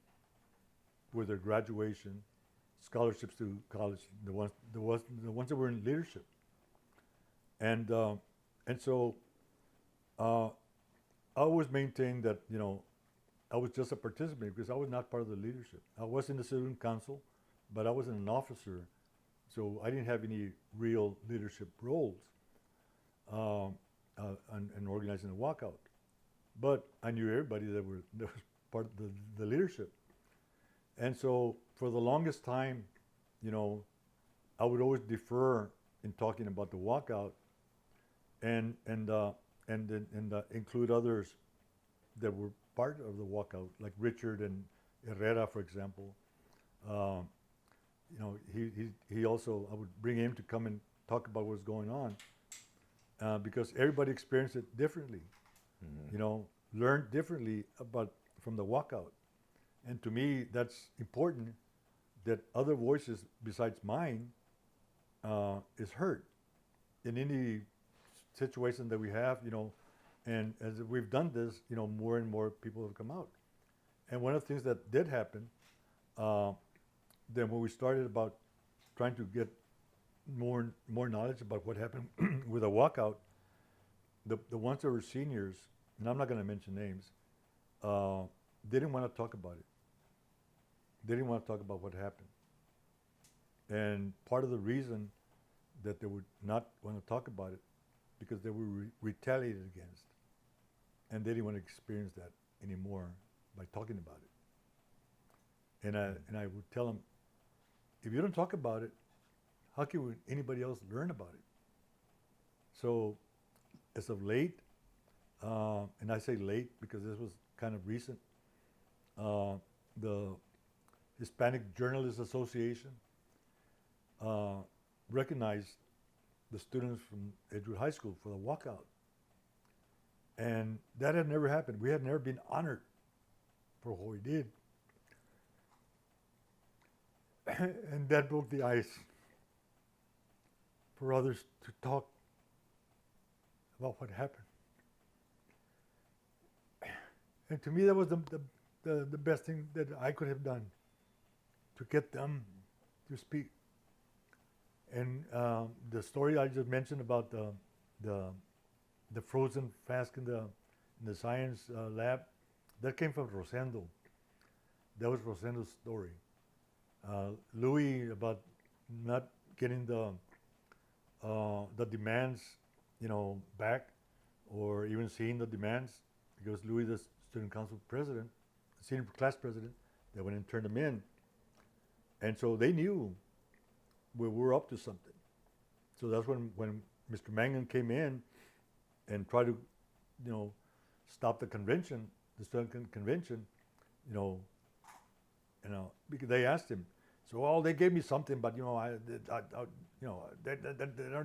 with their graduation, scholarships to college, the ones that were in leadership. And so I always maintained that, I was just a participant because I was not part of the leadership. I was in the student council, but I wasn't an officer, so I didn't have any real leadership roles in organizing the walkout. But I knew everybody that was part of the leadership. And so for the longest time, I would always defer in talking about the walkout and include others that were part of the walkout, like Richard and Herrera, for example. He also, I would bring him to come and talk about what's going on because everybody experienced it differently, learned differently from the walkout. And to me, that's important that other voices besides mine is heard in any situation that we have, and as we've done this, more and more people have come out. And one of the things that did happen, then when we started about trying to get more knowledge about what happened with the walkout, the ones that were seniors, and I'm not going to mention names, they didn't want to talk about it. They didn't want to talk about what happened. And part of the reason that they would not want to talk about it because they were retaliated against. And they didn't want to experience that anymore by talking about it. And I would tell them, if you don't talk about it, how can anybody else learn about it? So as of late, and I say late because this was kind of recent, the Hispanic Journalists Association recognized the students from Edgewood High School for the walkout. And that had never happened. We had never been honored for what we did. And that broke the ice for others to talk about what happened. And to me, that was the best thing that I could have done to get them to speak. And the story I just mentioned about the frozen flask in the science lab, that came from Rosendo. That was Rosendo's story. Louis about not getting the demands, back, or even seeing the demands, because Louis, the student council president, senior class president, they went and turned them in. And so they knew we were up to something. So that's when Mr. Mangan came in and tried to, stop the convention, the student convention, because they asked him. So, they gave me something, but they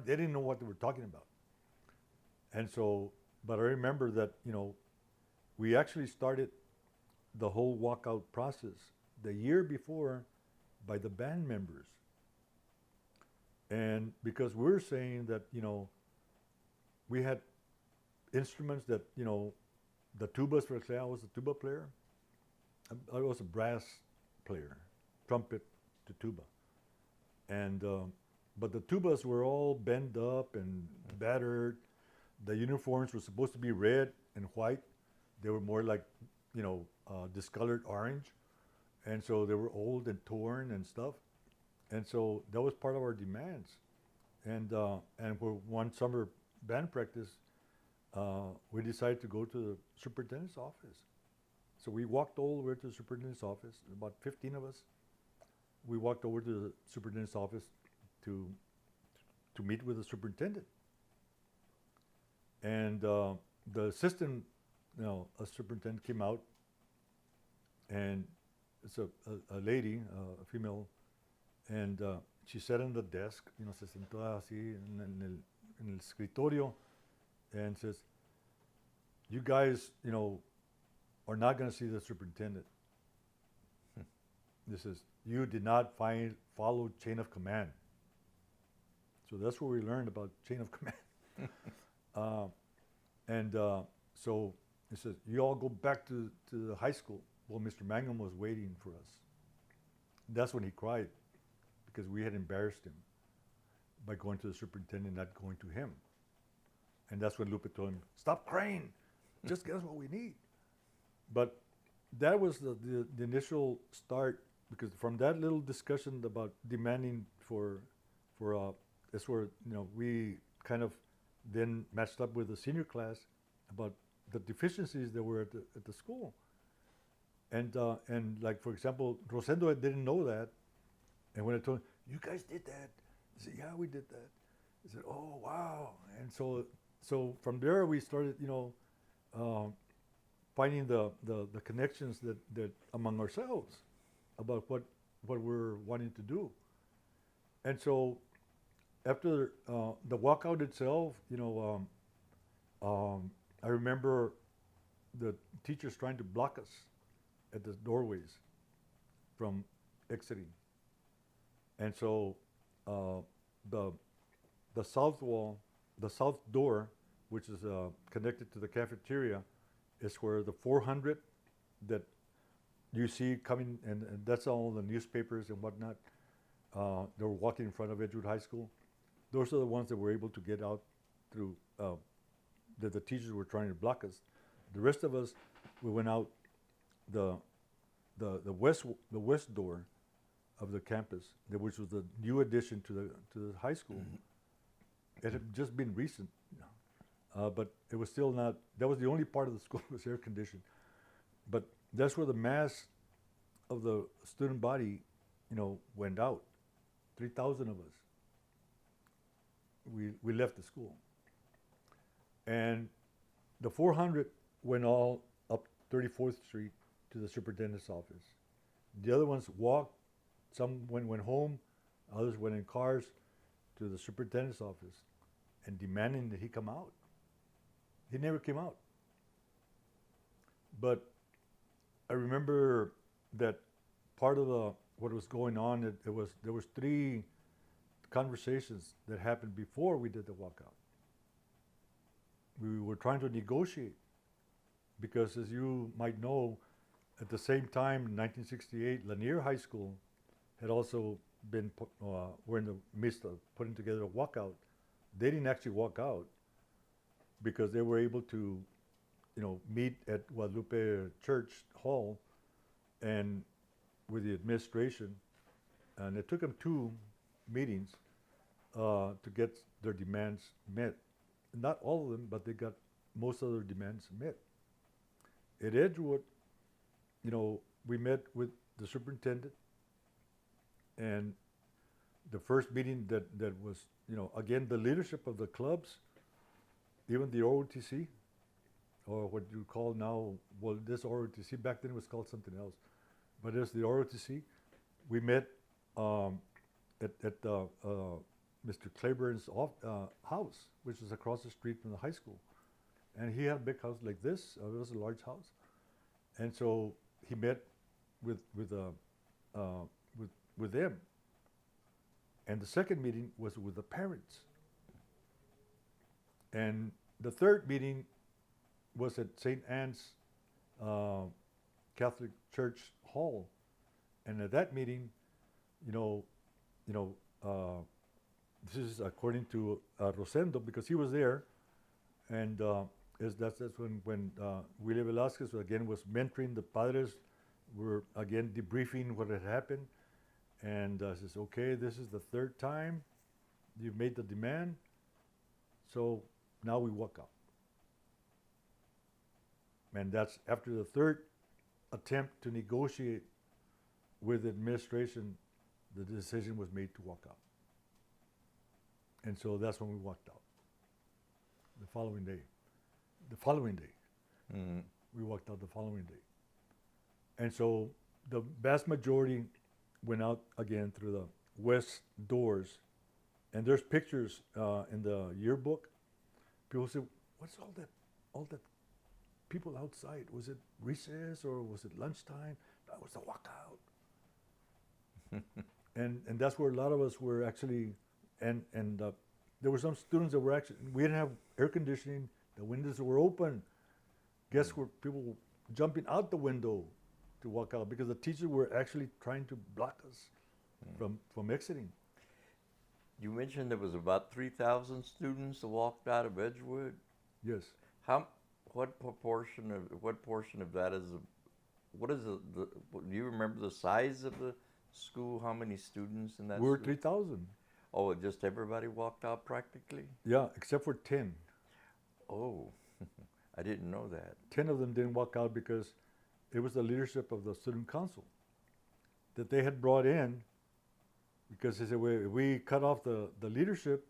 didn't know what they were talking about. And so, but I remember that we actually started the whole walkout process the year before by the band members. And because we're saying that, we had instruments that, the tubas, for example, I was a tuba player. I was a brass player, trumpet to tuba. And, but the tubas were all bent up and battered. The uniforms were supposed to be red and white. They were more like, discolored orange. And so they were old and torn and stuff. And so that was part of our demands. And for one summer band practice, we decided to go to the superintendent's office. So we walked all the way to the superintendent's office, about 15 of us. We walked over to the superintendent's office to meet with the superintendent. And the assistant, a superintendent came out, and it's a lady, a female, and she sat on the desk, se sentó así en el escritorio, and says, "You guys, are not going to see the superintendent." This is, you did not follow chain of command. So that's where we learned about chain of command. So he says, "You all go back to the high school." Well, Mr. Mangum was waiting for us. That's when he cried, because we had embarrassed him by going to the superintendent, not going to him. And that's when Lupe told him, "Stop crying, just get us what we need." But that was the initial start, because from that little discussion about demanding for that's where we kind of then matched up with the senior class about the deficiencies that were at the school. And like, for example, Rosendo didn't know that, and when I told him, "You guys did that," he said, "Yeah, we did that." I said, "Oh, wow." And so from there we started, finding the connections that among ourselves about what we're wanting to do. And so after the walkout itself, I remember the teachers trying to block us at the doorways from exiting. And so the south wall, the south door, which is connected to the cafeteria, is where the 400 that you see coming, and that's all the newspapers and whatnot. They were walking in front of Edgewood High School. Those are the ones that were able to get out through, that the teachers were trying to block us. The rest of us, we went out the west door of the campus, which was the new addition to the high school. It had just been recent, but it was still not. That was the only part of the school that was air conditioned. But that's where the mass of the student body, went out. 3,000 of us. We left the school, and the 400 went all up 34th Street to the superintendent's office. The other ones walked. Some went home. Others went in cars to the superintendent's office and demanding that he come out. He never came out. But I remember that part of what was going on, there was 3 conversations that happened before we did the walkout. We were trying to negotiate, because as you might know, at the same time in 1968, Lanier High School had also been were in the midst of putting together a walkout. They didn't actually walk out because they were able to, meet at Guadalupe Church Hall and with the administration, and it took them 2 meetings to get their demands met. Not all of them, but they got most of their demands met. At Edgewood, we met with the superintendent, and the first meeting that was, again, the leadership of the clubs, even the ROTC, or what you call now, well, this ROTC, back then it was called something else, but it's the ROTC. We met at Mr. Claiborne's house, which is across the street from the high school. And he had a big house like this. It was a large house. And so he met with them. And the second meeting was with the parents. And the third meeting was at St. Anne's Catholic Church Hall. And at that meeting, this is according to Rosendo, because he was there, and that's when Willie Velasquez again was mentoring the padres. We're again debriefing what had happened, and says, "Okay, this is the 3rd time you've made the demand, so now we walk out." And that's after the 3rd attempt to negotiate with the administration, the decision was made to walk out. And so that's when we walked out, the following day. the following day. Mm. We walked out the following day. And so the vast majority went out again through the west doors. And there's pictures in the yearbook. People say, what's all that people outside? Was it recess or was it lunchtime? That was the walkout. and that's where a lot of us were actually, and there were some students that were actually, we didn't have air conditioning, the windows were open. Guess where people were jumping out the window to walk out because the teachers were actually trying to block us from exiting. You mentioned there was about 3,000 students that walked out of Edgewood. Yes. What portion of that is do you remember the size of the school? How many students in that We were school? 3,000. Oh, just everybody walked out practically? Yeah, except for 10. Oh, I didn't know that. 10 of them didn't walk out because it was the leadership of the student council that they had brought in because they said, well, if we cut off the leadership,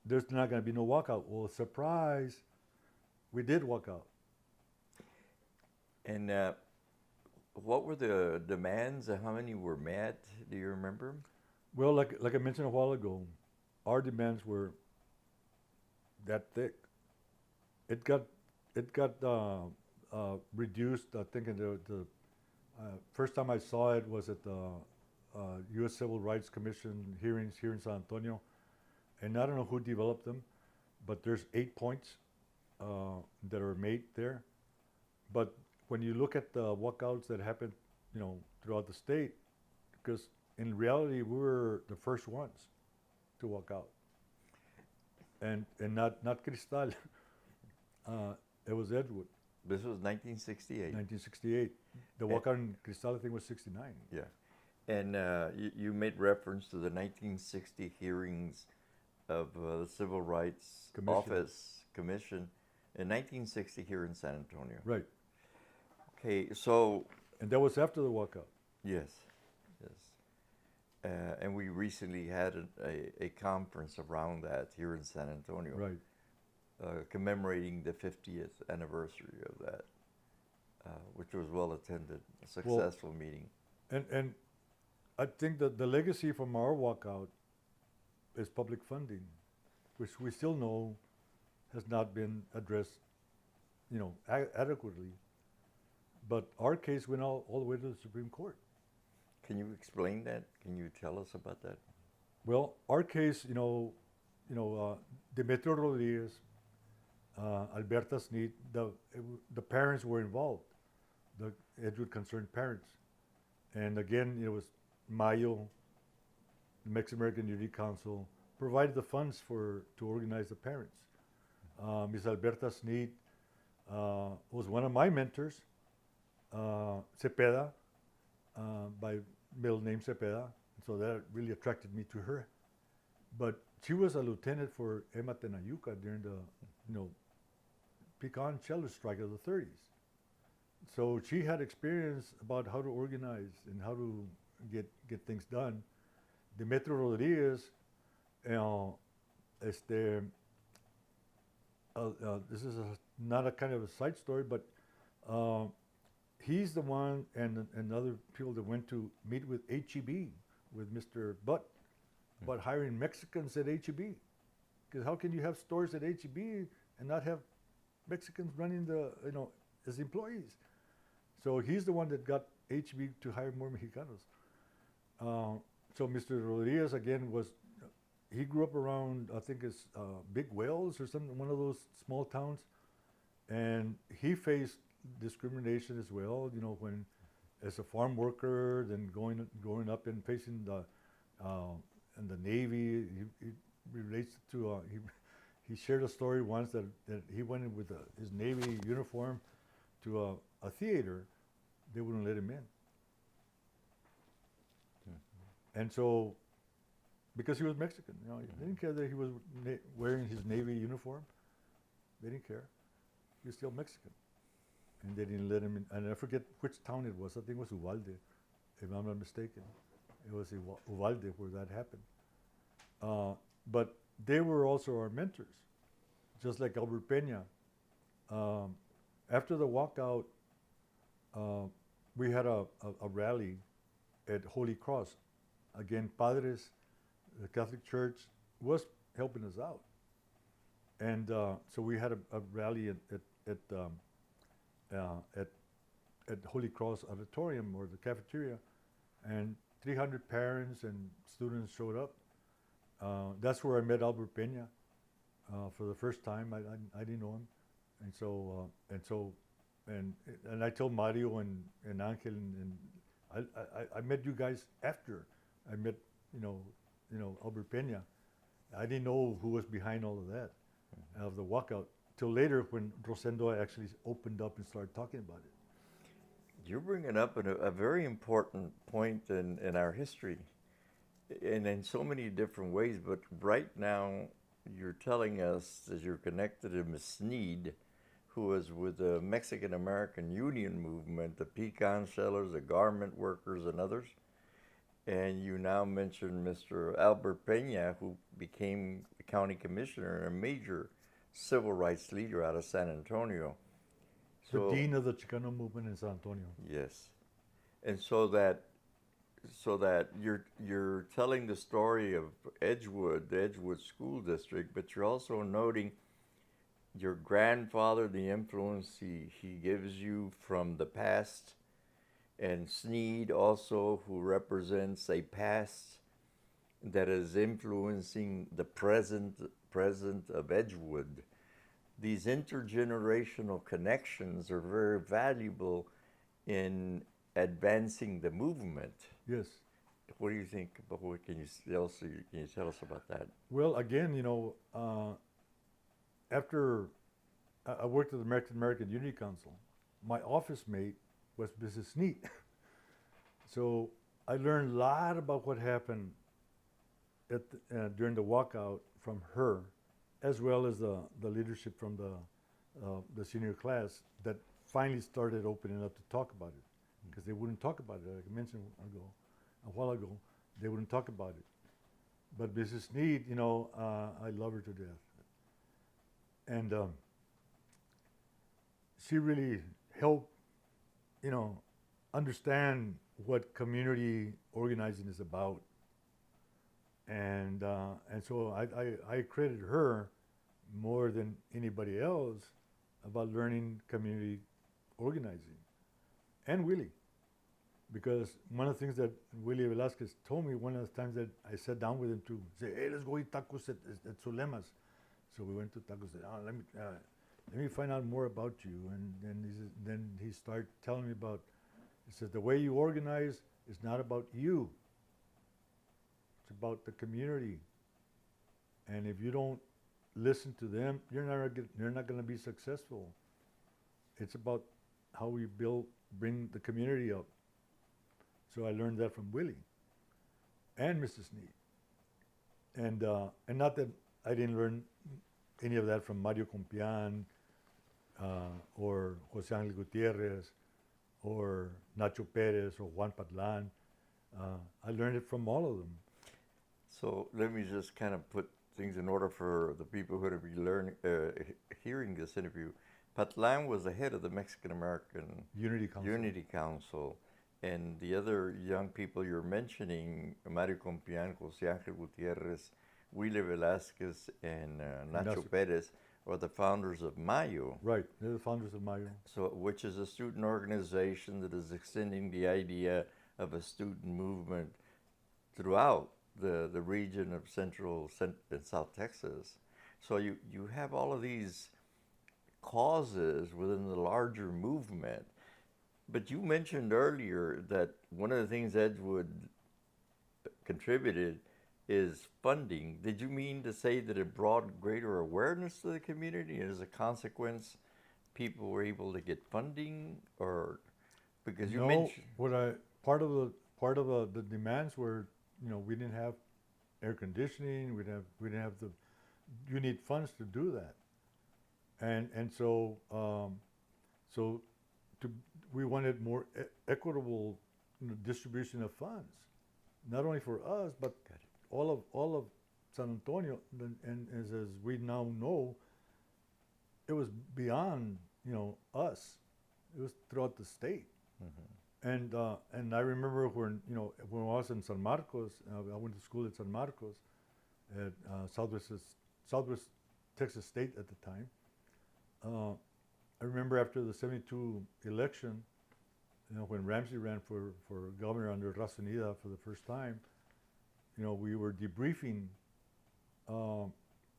there's not going to be no walkout. Well, surprise, we did walk out. And what were the demands and how many were met? Do you remember? Well, like I mentioned a while ago, our demands were that thick. It got reduced. I think in the first time I saw it was at the U.S. Civil Rights Commission hearings here in San Antonio, and I don't know who developed them, but there's 8 points that are made there. But when you look at the walkouts that happened, throughout the state, because in reality we were the first ones to walk out, and not Cristal. It was Edgewood. This was 1968. 1968. The walkout in Cristal, I think, was 69. Yeah. And you made reference to the 1960 hearings of the Civil Rights Commission in 1960 here in San Antonio. Right. Okay, so... And that was after the walkout. Yes, yes. And we recently had a conference around that here in San Antonio. Right. Commemorating the 50th anniversary of that, which was well attended, a successful meeting. And I think that the legacy from our walkout is public funding, which we still know has not been addressed, adequately. But our case went all the way to the Supreme Court. Can you explain that? Can you tell us about that? Well, our case, Demetrio Rodriguez, Alberta Sneed, the parents were involved, the Edgewood Concerned Parents. And again, it was Mayo, the Mexican American Unity Council, provided the funds to organize the parents. Ms. Alberta Sneed was one of my mentors, Cepeda, by middle name Cepeda, so that really attracted me to her. But she was a lieutenant for Emma Tenayuca during the, pecan cello strike of the 30s. So she had experience about how to organize and how to get things done. Demetrio Rodriguez, this is not a kind of a side story, but he's the one and other people that went to meet with HEB, with Mr. Butt, about hiring Mexicans at HEB. Because how can you have stores at HEB and not have Mexicans running as employees? So he's the one that got HEB to hire more Mexicanos. So Mr. Rodriguez, again, he grew up around, I think it's Big Wells or something, one of those small towns. And he faced discrimination as well, when as a farm worker, then growing up and facing in the Navy. He relates to, he shared a story once that he went in with his Navy uniform to a theater. They wouldn't let him in. And so, because he was Mexican, they didn't care that he was wearing his Navy uniform. They didn't care. He was still Mexican. And they didn't let him in. And I forget which town it was. I think it was Uvalde, if I'm not mistaken. It was Uvalde where that happened. But they were also our mentors. just like Albert Peña. After the walkout, we had a rally at Holy Cross. Again, Padres, the Catholic Church was helping us out. And so we had a rally at Holy Cross Auditorium, or the cafeteria, and 300 parents and students showed up. That's where I met Albert Peña for the first time. I didn't know him, and I told Mario and Angel, and I met you guys after I met Albert Peña. I didn't know who was behind all of that, of the walkout, till later when Rosendo actually opened up and started talking about it. You're bringing up a very important point in our history, and in so many different ways. But right now, you're telling us that you're connected to Ms. Sneed, who was with the Mexican American Union movement, the pecan sellers, the garment workers, and others. And you now mentioned Mr. Albert Peña, who became the county commissioner and a major civil rights leader out of San Antonio. The dean of the Chicano movement in San Antonio. Yes, and so that you're telling the story of Edgewood, the Edgewood School District, but you're also noting your grandfather, the influence he gives you from the past, and Sneed also, who represents a past that is influencing the present of Edgewood. These intergenerational connections are very valuable in advancing the movement. Yes. What do you think about what can you tell us about that? Well, again, after I worked at the American Unity Council, my office mate was Mrs. Sneed. So I learned a lot about what happened during the walkout from her, as well as the leadership from the senior class that finally started opening up to talk about it, because they wouldn't talk about it. Like I mentioned a while ago, they wouldn't talk about it. But Mrs. Sneed, I love her to death, and she really helped, understand what community organizing is about. And so I credit her more than anybody else about learning community organizing, and Willie, because one of the things that Willie Velasquez told me one of the times that I sat down with him to say, hey, let's go eat tacos at Zulemas. So we went to tacos. Let me find out more about you. And then he started telling me about. He said the way you organize is not about you. It's about the community. And if you don't listen to them, you're not going to be successful. It's about how we bring the community up. So I learned that from Willie and Mrs. Sneed. And not that I didn't learn any of that from Mario Compián or Jose Angel Gutierrez or Nacho Perez or Juan Patlan. I learned it from all of them. So let me just kind of put things in order for the people who are going to be hearing this interview. Patlan was the head of the Mexican American Unity Council. And the other young people you're mentioning, Mario Compián, Jose Angel Gutierrez, Willie Velasquez, and Nacho Perez, are the founders of Mayo. Right, they're the founders of Mayo. So, which is a student organization that is extending the idea of a student movement throughout the region of Central and South Texas. So you have all of these causes within the larger movement. But you mentioned earlier that one of the things Edgewood contributed is funding. Did you mean to say that it brought greater awareness to the community, and as a consequence, people were able to get funding, or because you mentioned part of the demands were, we didn't have air conditioning, we didn't have you need funds to do that, and so we wanted more equitable distribution of funds, not only for us but all of San Antonio, and as we now know, it was beyond, us. It was throughout the state. And I remember when I was in San Marcos, I went to school at San Marcos, at Southwest Texas State at the time. I remember after the '72 election, when Ramsey ran for governor under Raza Unida for the first time, we were debriefing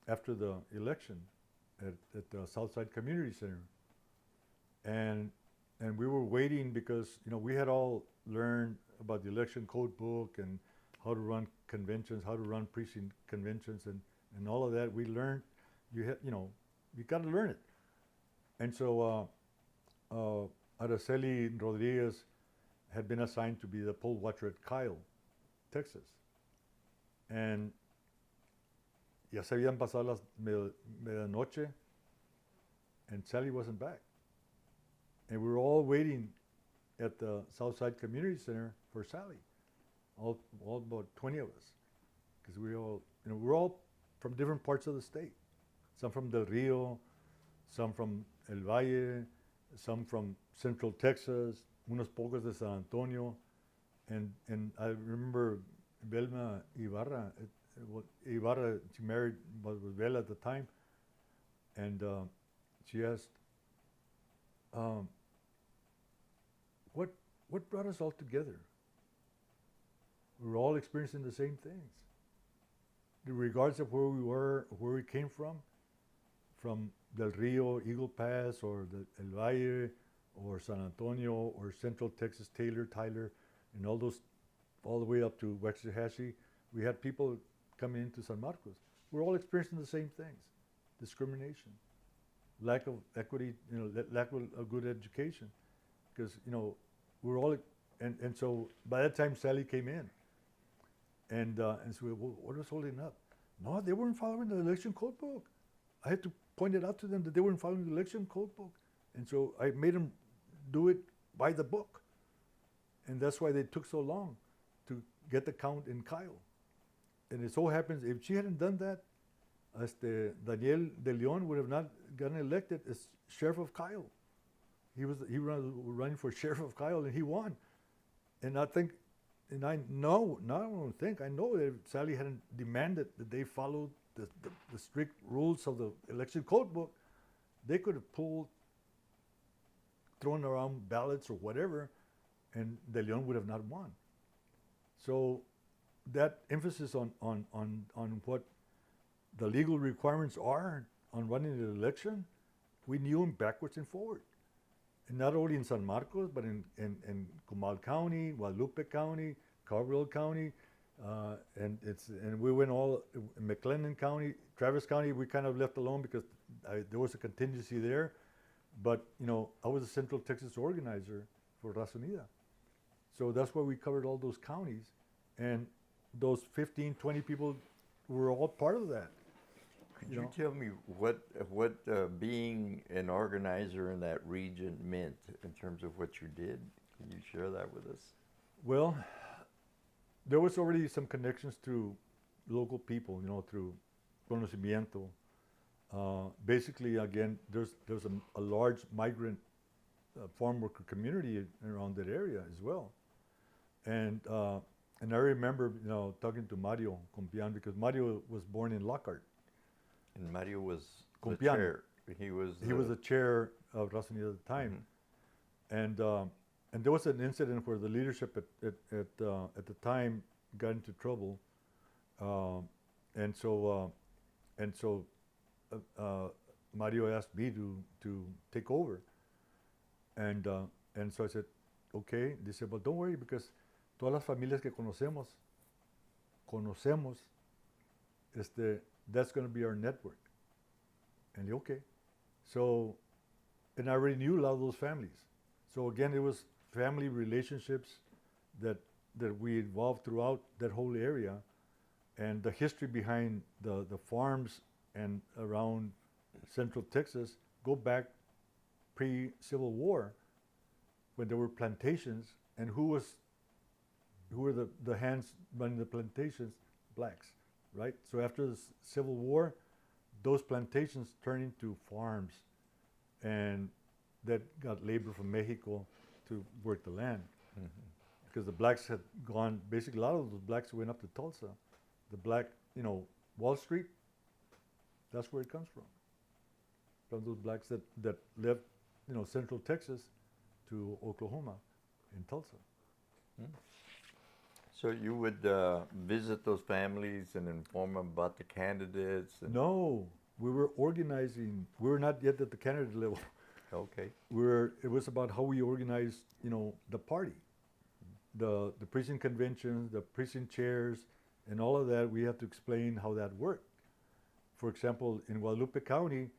after the election at the Southside Community Center, and we were waiting because we had all learned about the election code book and how to run conventions, how to run precinct conventions, and all of that. We learned you got to learn it. And so Araceli Rodriguez had been assigned to be the poll watcher at Kyle, Texas. And ya se habían pasado las medianoche, and Sally wasn't back. And we were all waiting at the Southside Community Center for Sally, all about 20 of us, because we're all from different parts of the state. Some from Del Rio, some from El Valle, some from Central Texas, unos pocos de San Antonio, and I remember Belma Ibarra. Ibarra, she married was Bella at the time, and she asked, "What brought us all together? We were all experiencing the same things, regardless of where we were, where we came from Del Rio, Eagle Pass, or the El Valle, or San Antonio, or Central Texas, Tyler, and all the way up to Waxahachie. We had people coming into San Marcos. We're all experiencing the same things: discrimination, lack of equity, lack of a good education, because we're all, and so by that time Sally came in, and so what was holding up? No, they weren't following the election code book. I had to point it out to them that they weren't following the election code book, and so I made them do it by the book, and that's why they took so long to get the count in Kyle. And it so happens, if she hadn't done that, Daniel De Leon would have not gotten elected as sheriff of Kyle. He was running for sheriff of Kyle, and he won. And I think, and I know, not only think, I know that if Sally hadn't demanded that they follow the strict rules of the election code book, they could have thrown around ballots or whatever, and De Leon would have not won. So that emphasis on what the legal requirements are on running the election, we knew them backwards and forward. And not only in San Marcos, but in Comal County, Guadalupe County, Carville County, and we went all in McLennan County, Travis County. We kind of left alone because there was a contingency there. But I was a Central Texas organizer for Raza Unida, so that's why we covered all those counties, and those 15, 20 people were all part of that. Could you tell me what being an organizer in that region meant in terms of what you did? Can you share that with us? Well, there was already some connections to local people, through conocimiento. Basically, again, there's a large migrant farm worker community around that area as well, and I remember talking to Mario Compian, because Mario was born in Lockhart. And Mario was the Compian. chair. He was the chair of Raza Unida at the time, and there was an incident where the leadership at the time got into trouble, and so Mario asked me to take over, and so I said, okay. They said, well, don't worry, because todas las familias que conocemos, that's going to be our network. And okay. So, and I already knew a lot of those families. So again, it was family relationships that we evolved throughout that whole area, and the history behind the farms and around Central Texas go back pre-Civil War, when there were plantations, and who were the hands running the plantations? Blacks, right? So after the Civil War, those plantations turned into farms and that got labor from Mexico to work the land. Because the blacks had gone, basically a lot of those blacks went up to Tulsa. The black, Wall Street, that's where it comes from those blacks that left, Central Texas to Oklahoma in Tulsa. So you would visit those families and inform them about the candidates? And No, we were organizing. We were not yet at the candidate level. Okay. It was about how we organized, the party, the precinct conventions, the precinct chairs, and all of that. We had to explain how that worked. For example, in Guadalupe County,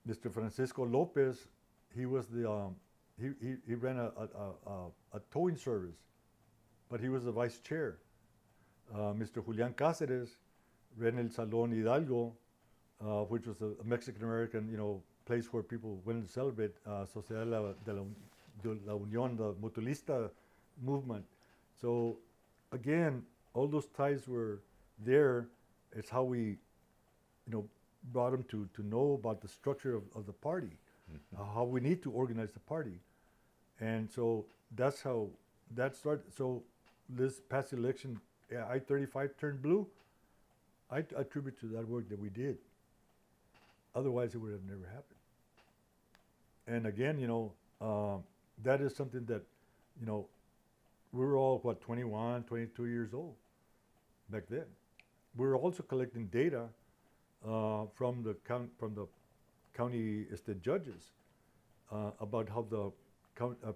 Mr. Francisco Lopez, he was he ran a towing service, but he was the vice chair. Mr. Julian Cáceres ran El Salón Hidalgo, which was a Mexican American, place where people went to celebrate Sociedad de la Unión, the Mutualista movement. So again, all those ties were there. It's how we, brought them to know about the structure of the party, how we need to organize the party. And so that's how that started. So this past election, I-35 turned blue. I attribute to that work that we did. Otherwise, it would have never happened. And again, that is something that, we were all, 21, 22 years old back then. We were also collecting data from the county judges about how the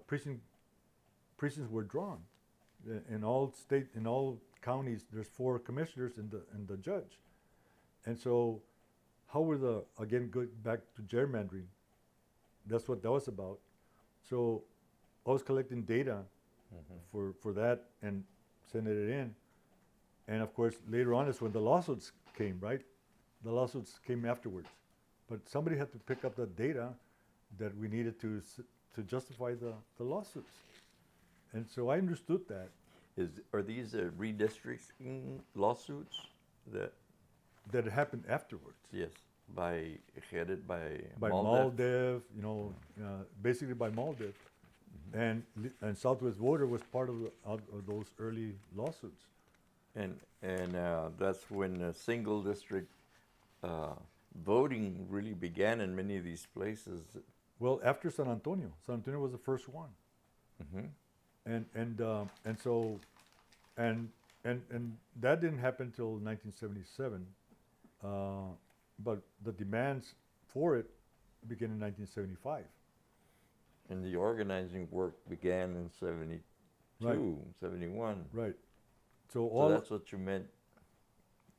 precincts were drawn. In all counties, there's 4 commissioners and the judge. And so how were again, going back to gerrymandering, that's what that was about. So I was collecting data for that and sending it in. And of course, later on is when the lawsuits came, right? The lawsuits came afterwards. But somebody had to pick up the data that we needed to justify the lawsuits. And so I understood that. Are these redistricting lawsuits That happened afterwards. Yes, headed by Maldev, basically by Maldev. And Southwest Voter was part of those early lawsuits. And that's when single district voting really began in many of these places. Well, after San Antonio was the first one. And so that didn't happen until 1977. But the demands for it began in 1975. And the organizing work began in 72, Right. 71. Right. So that's what you meant.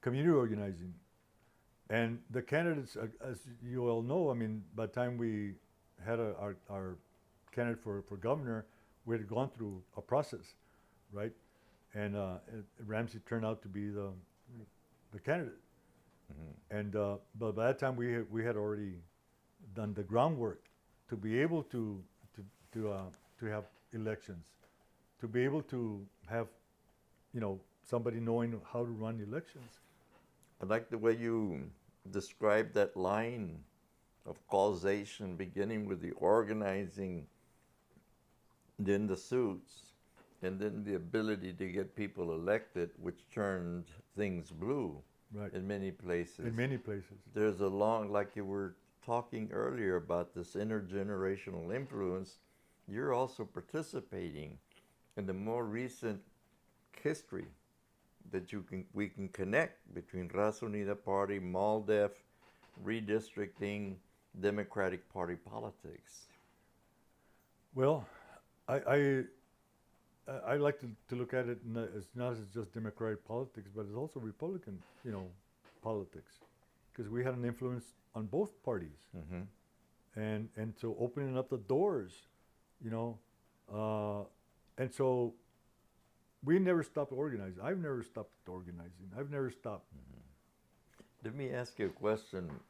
Community organizing. And the candidates, as you all know, by the time we had our candidate for governor, we had gone through a process, right? And Ramsey turned out to be the candidate. And but by that time we had already done the groundwork to be able to have elections, to be able to have somebody knowing how to run elections. I like the way you described that line of causation, beginning with the organizing, then the suits, and then the ability to get people elected, which turned things blue. Right. In many places. In many places. There's like you were talking earlier about this intergenerational influence, you're also participating in the more recent history that we can connect between Raza Unida Party, MALDEF, redistricting, Democratic Party politics. Well, I like to look at it as not as just Democratic politics, but it's also Republican, politics, because we had an influence on both parties, and so opening up the doors, and so we never stopped organizing. I've never stopped organizing. I've never stopped. Let me ask you a question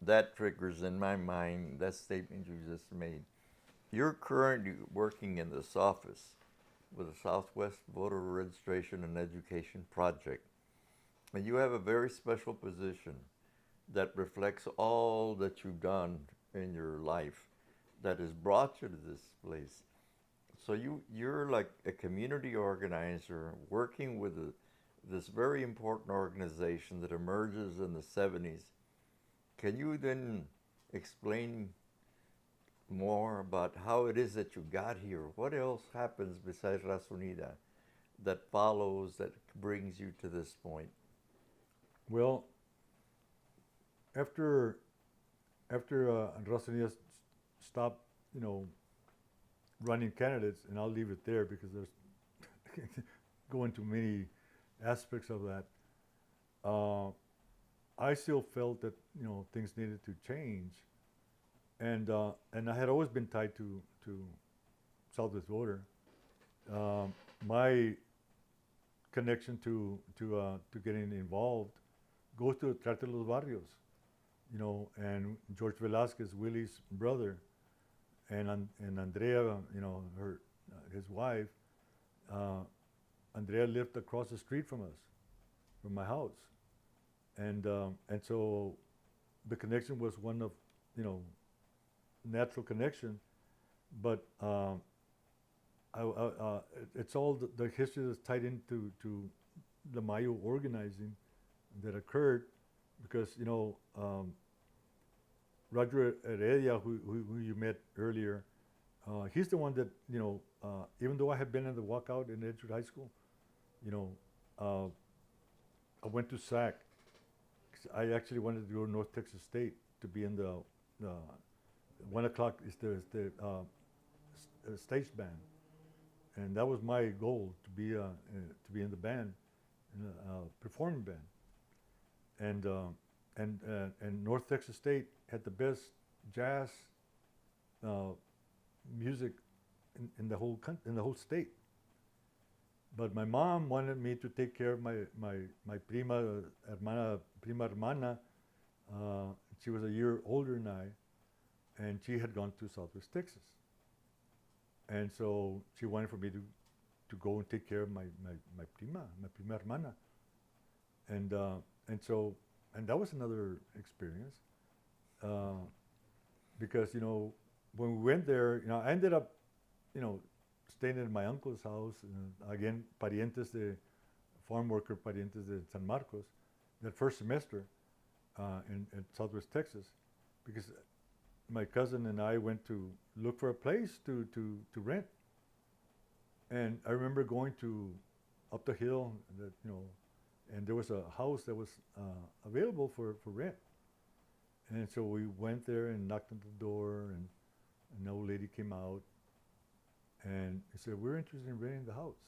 that triggers in my mind that statement you just made. You're currently working in this office with the Southwest Voter Registration and Education Project. And you have a very special position. that reflects all that you've done in your life that has brought you to this place. So you're like a community organizer working with this very important organization that emerges in the 70s. Can you then explain more about how it is that you got here? What else happens besides Raza Unida that follows, that brings you to this point? Well, after Raza Unida stopped, running candidates, and I'll leave it there because there's go into many aspects of that. I still felt that things needed to change, and I had always been tied to Southwest Voter. My connection to getting involved goes to Trate de los Barrios, and George Velasquez, Willie's brother, and Andrea, his wife. Andrea lived across the street from us, from my house, and so the connection was one of, natural connection, but it's all the history that's tied into the Mayo organizing that occurred, because Roger Heredia, who you met earlier, he's the one that, even though I had been in the walkout in Edgewood High School, I went to SAC. I actually wanted to go to North Texas State to be in the 1 o'clock is the stage band, and that was my goal, to be in the band, in a performing band, and North Texas State had the best jazz music in the whole state. But my mom wanted me to take care of my prima hermana. She was a year older than I, and she had gone to Southwest Texas. And so she wanted for me to go and take care of my prima hermana. And that was another experience, because when we went there, I ended up staying at my uncle's house, again, parientes de farm worker parientes de San Marcos, that first semester in Southwest Texas, because my cousin and I went to look for a place to rent. And I remember going up the hill, and there was a house that was available for rent. And so we went there and knocked on the door, and an old lady came out, and he said, "We're interested in renting the house."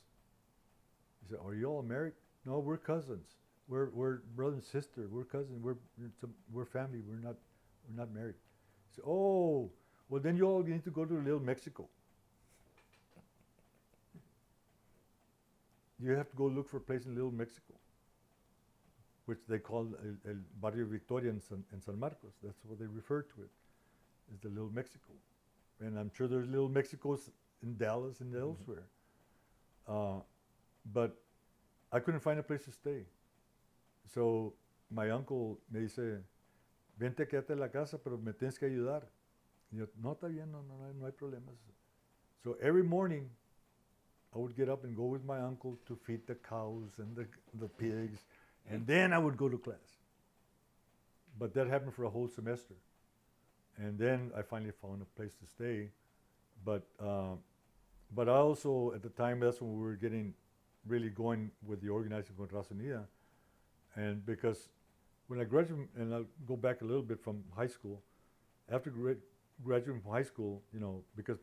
He said, "Are you all married?" "No, we're cousins. We're brother and sister. We're cousins. We're family. We're not married." He said, "Oh, well then you all need to go to Little Mexico. You have to go look for a place in Little Mexico, which they call El Barrio Victoria in San Marcos. That's what they refer to it, is the Little Mexico. And I'm sure there's Little Mexicos in Dallas and elsewhere. But I couldn't find a place to stay. So my uncle me dice, "Vente, quédate en la casa, pero me tienes que ayudar." Y yo, "No, está bien, no hay problemas." So every morning, I would get up and go with my uncle to feed the cows and the pigs, and then I would go to class. But that happened for a whole semester. And then I finally found a place to stay. But I also, at the time, that's when we were really going with the organizing with Raza Unida. And because when I graduated, and I'll go back a little bit from high school, after graduating from high school, because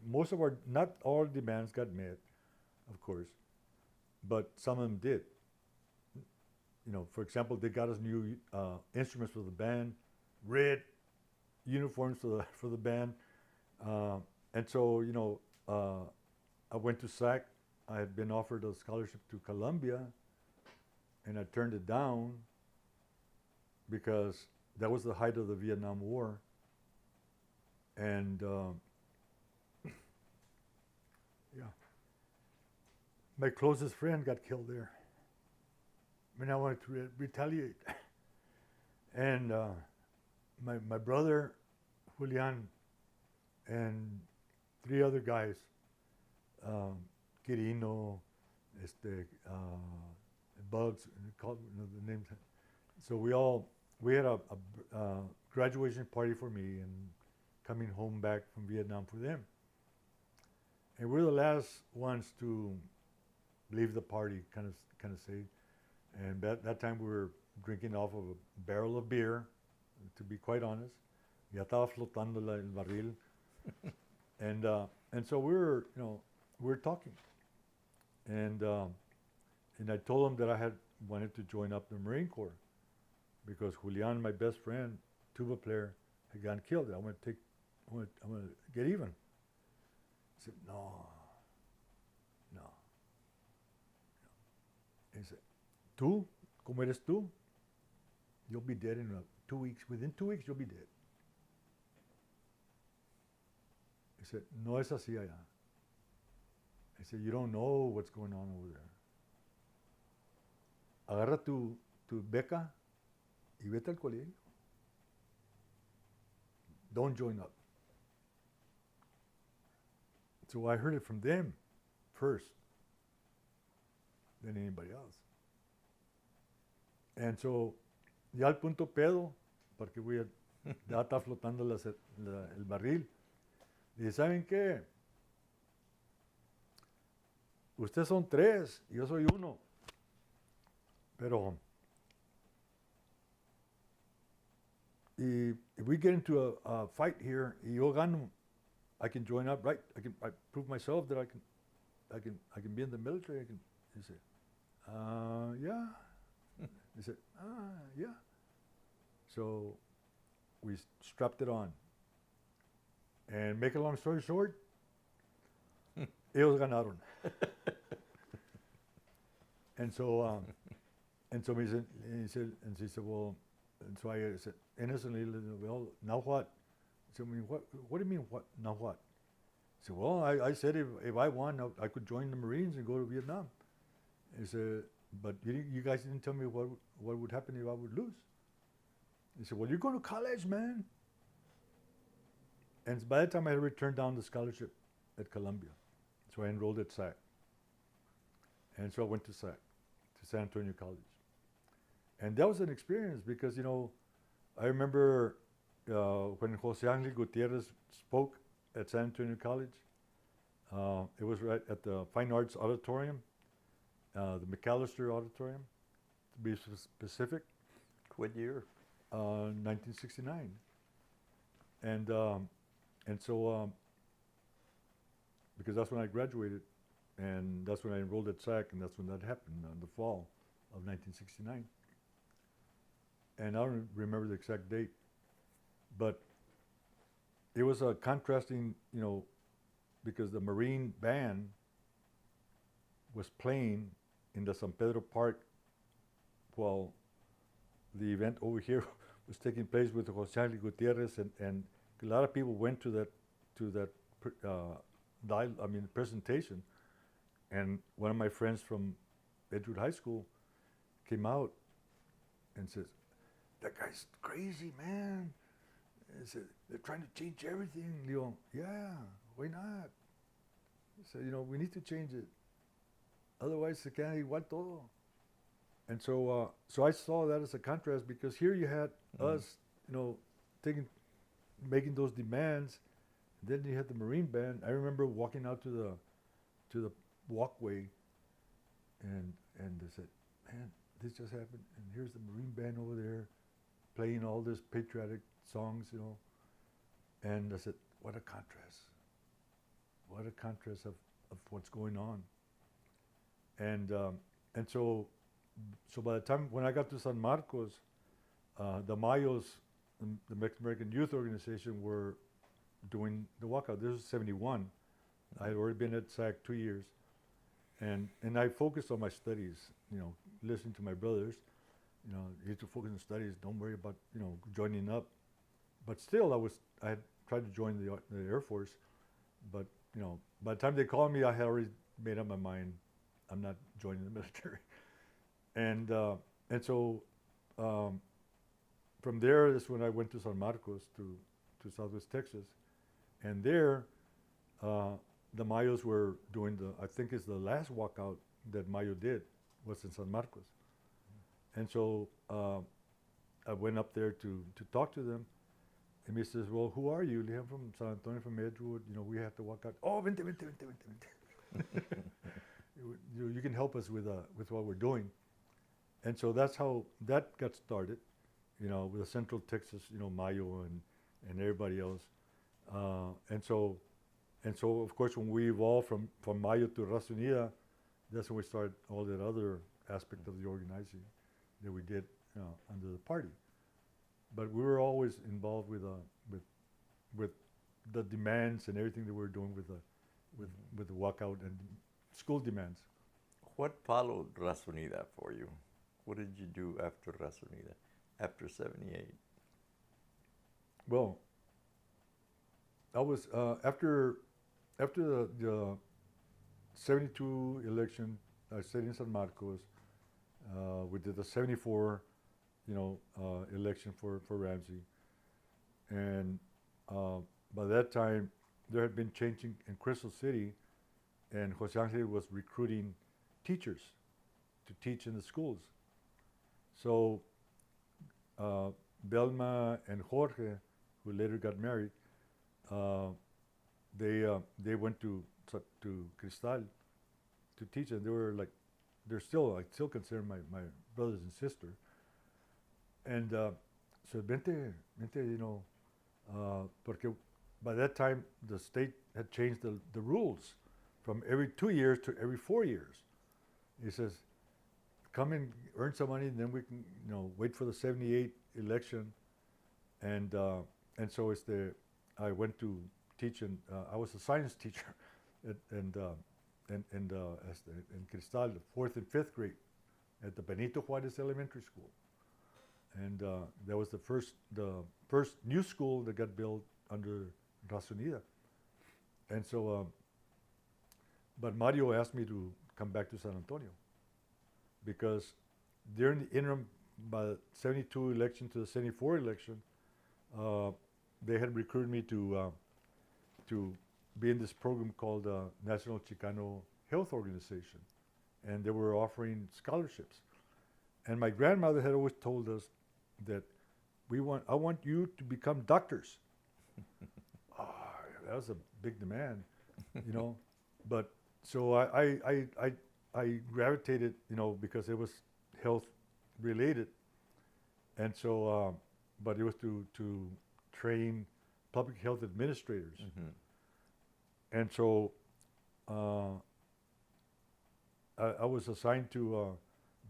not all demands got met, of course, but some of them did. For example, they got us new instruments for the band, red uniforms for the band, and so I went to SAC. I had been offered a scholarship to Columbia, and I turned it down because that was the height of the Vietnam War, and my closest friend got killed there. I wanted to retaliate. And my brother, Julian, and 3 other guys, Quirino, Bugs, the names. So we had a graduation party for me and coming home back from Vietnam for them. And we're the last ones to leave the party, kind of say. And that time we were drinking off of a barrel of beer, to be quite honest. Ya estaba flotando el barril. And so we were talking. And I told him that I had wanted to join up the Marine Corps because Julian, my best friend, tuba player, had gotten killed. I'm gonna get even. He said, no. He said, tú, como eres tú, you'll be dead in 2 weeks. Within 2 weeks, you'll be dead. He said, no es así allá. He said, you don't know what's going on over there. Agarra tu beca y vete al colegio. Don't join up. So I heard it from them first than anybody else. And so, ya al punto pedo, porque ya está flotando el barril. Y ¿saben qué? Ustedes son 3 y yo soy 1. Pero, if we get into a fight here, y yo gano, I can join up, right? I prove myself that I can be in the military. He said, yeah. He said, yeah. So we strapped it on. And make a long story short, ellos ganaron. And so he said, well, and so I said, innocently, well, now what? He said, what do you mean, what, now what? He said, well, I said if I won, I could join the Marines and go to Vietnam. He said, but you guys didn't tell me what would happen if I would lose. He said, well, you're going to college, man. And by the time I had returned down the scholarship at Columbia, so I enrolled at SAC. And so I went to SAC, to San Antonio College. And that was an experience because, I remember when Jose Angel Gutierrez spoke at San Antonio College. It was right at the Fine Arts Auditorium, the McAllister Auditorium, to be specific. What year? 1969. And so, because that's when I graduated, and that's when I enrolled at SAC, and that's when that happened, in the fall of 1969. And I don't remember the exact date, but it was a contrasting, because the Marine band was playing in the San Pedro Park while the event over here was taking place with Jose Angel Gutierrez, and a lot of people went to that presentation, and one of my friends from Edgewood High School came out and says, "That guy's crazy, man." He said, "They're trying to change everything." You yeah, why not? He said, we need to change it. Otherwise, se queda igual todo. And so, I saw that as a contrast because here you had us, making those demands. Then you had the Marine band. I remember walking out to the walkway, and they said, "Man, this just happened, and here's the Marine band over there, playing all this patriotic songs, And I said, what a contrast! What a contrast of what's going on. And so by the time when I got to San Marcos, the Mayos, the Mexican American Youth Organization, were doing the walkout. This was 71. I had already been at SAC 2 years. And I focused on my studies, listening to my brothers. You have to focus on studies. Don't worry about, joining up. But still, I had tried to join the Air Force. But, by the time they called me, I had already made up my mind. I'm not joining the military. And so, from there is when I went to San Marcos, to Southwest Texas. And there, the Mayos were doing I think it's the last walkout that Mayo did was in San Marcos. And so I went up there to talk to them. And he says, well, who are you? I'm from San Antonio, from Edgewood. We have to walk out. Oh, vente. You can help us with what we're doing. And so that's how that got started, with the Central Texas, Mayo and everybody else. And so of course, when we evolved from Mayo to Raza Unida, that's when we started all that other aspect of the organizing that we did under the party. But we were always involved with the demands and everything that we were doing with the walkout and school demands. What followed Raza Unida for you? What did you do after Raza Unida, after 78? Well, I was after the 72 election. I stayed in San Marcos. We did the 74, election for Ramsey, and by that time there had been changing in Crystal City, and Jose Angel was recruiting teachers to teach in the schools. So Belma and Jorge, who later got married, they went to Cristal to teach, and they were like, I still consider my brothers and sister. And so vente, porque by that time the state had changed the rules from every 2 years to every 4 years. He says, come and earn some money, and then we can, wait for the 78 election. And so I went to teach, and I was a science teacher in Cristal, the 4th and 5th grade at the Benito Juarez Elementary School. And that was the first new school that got built under Raza Unida. And so, but Mario asked me to come back to San Antonio, because during the interim, by the 72 election to the 74 election, they had recruited me to be in this program called National Chicano Health Organization, and they were offering scholarships. And my grandmother had always told us that I want you to become doctors. That was a big demand, But so I gravitated, because it was health related, and so but it was to train public health administrators. Mm-hmm. And so I was assigned to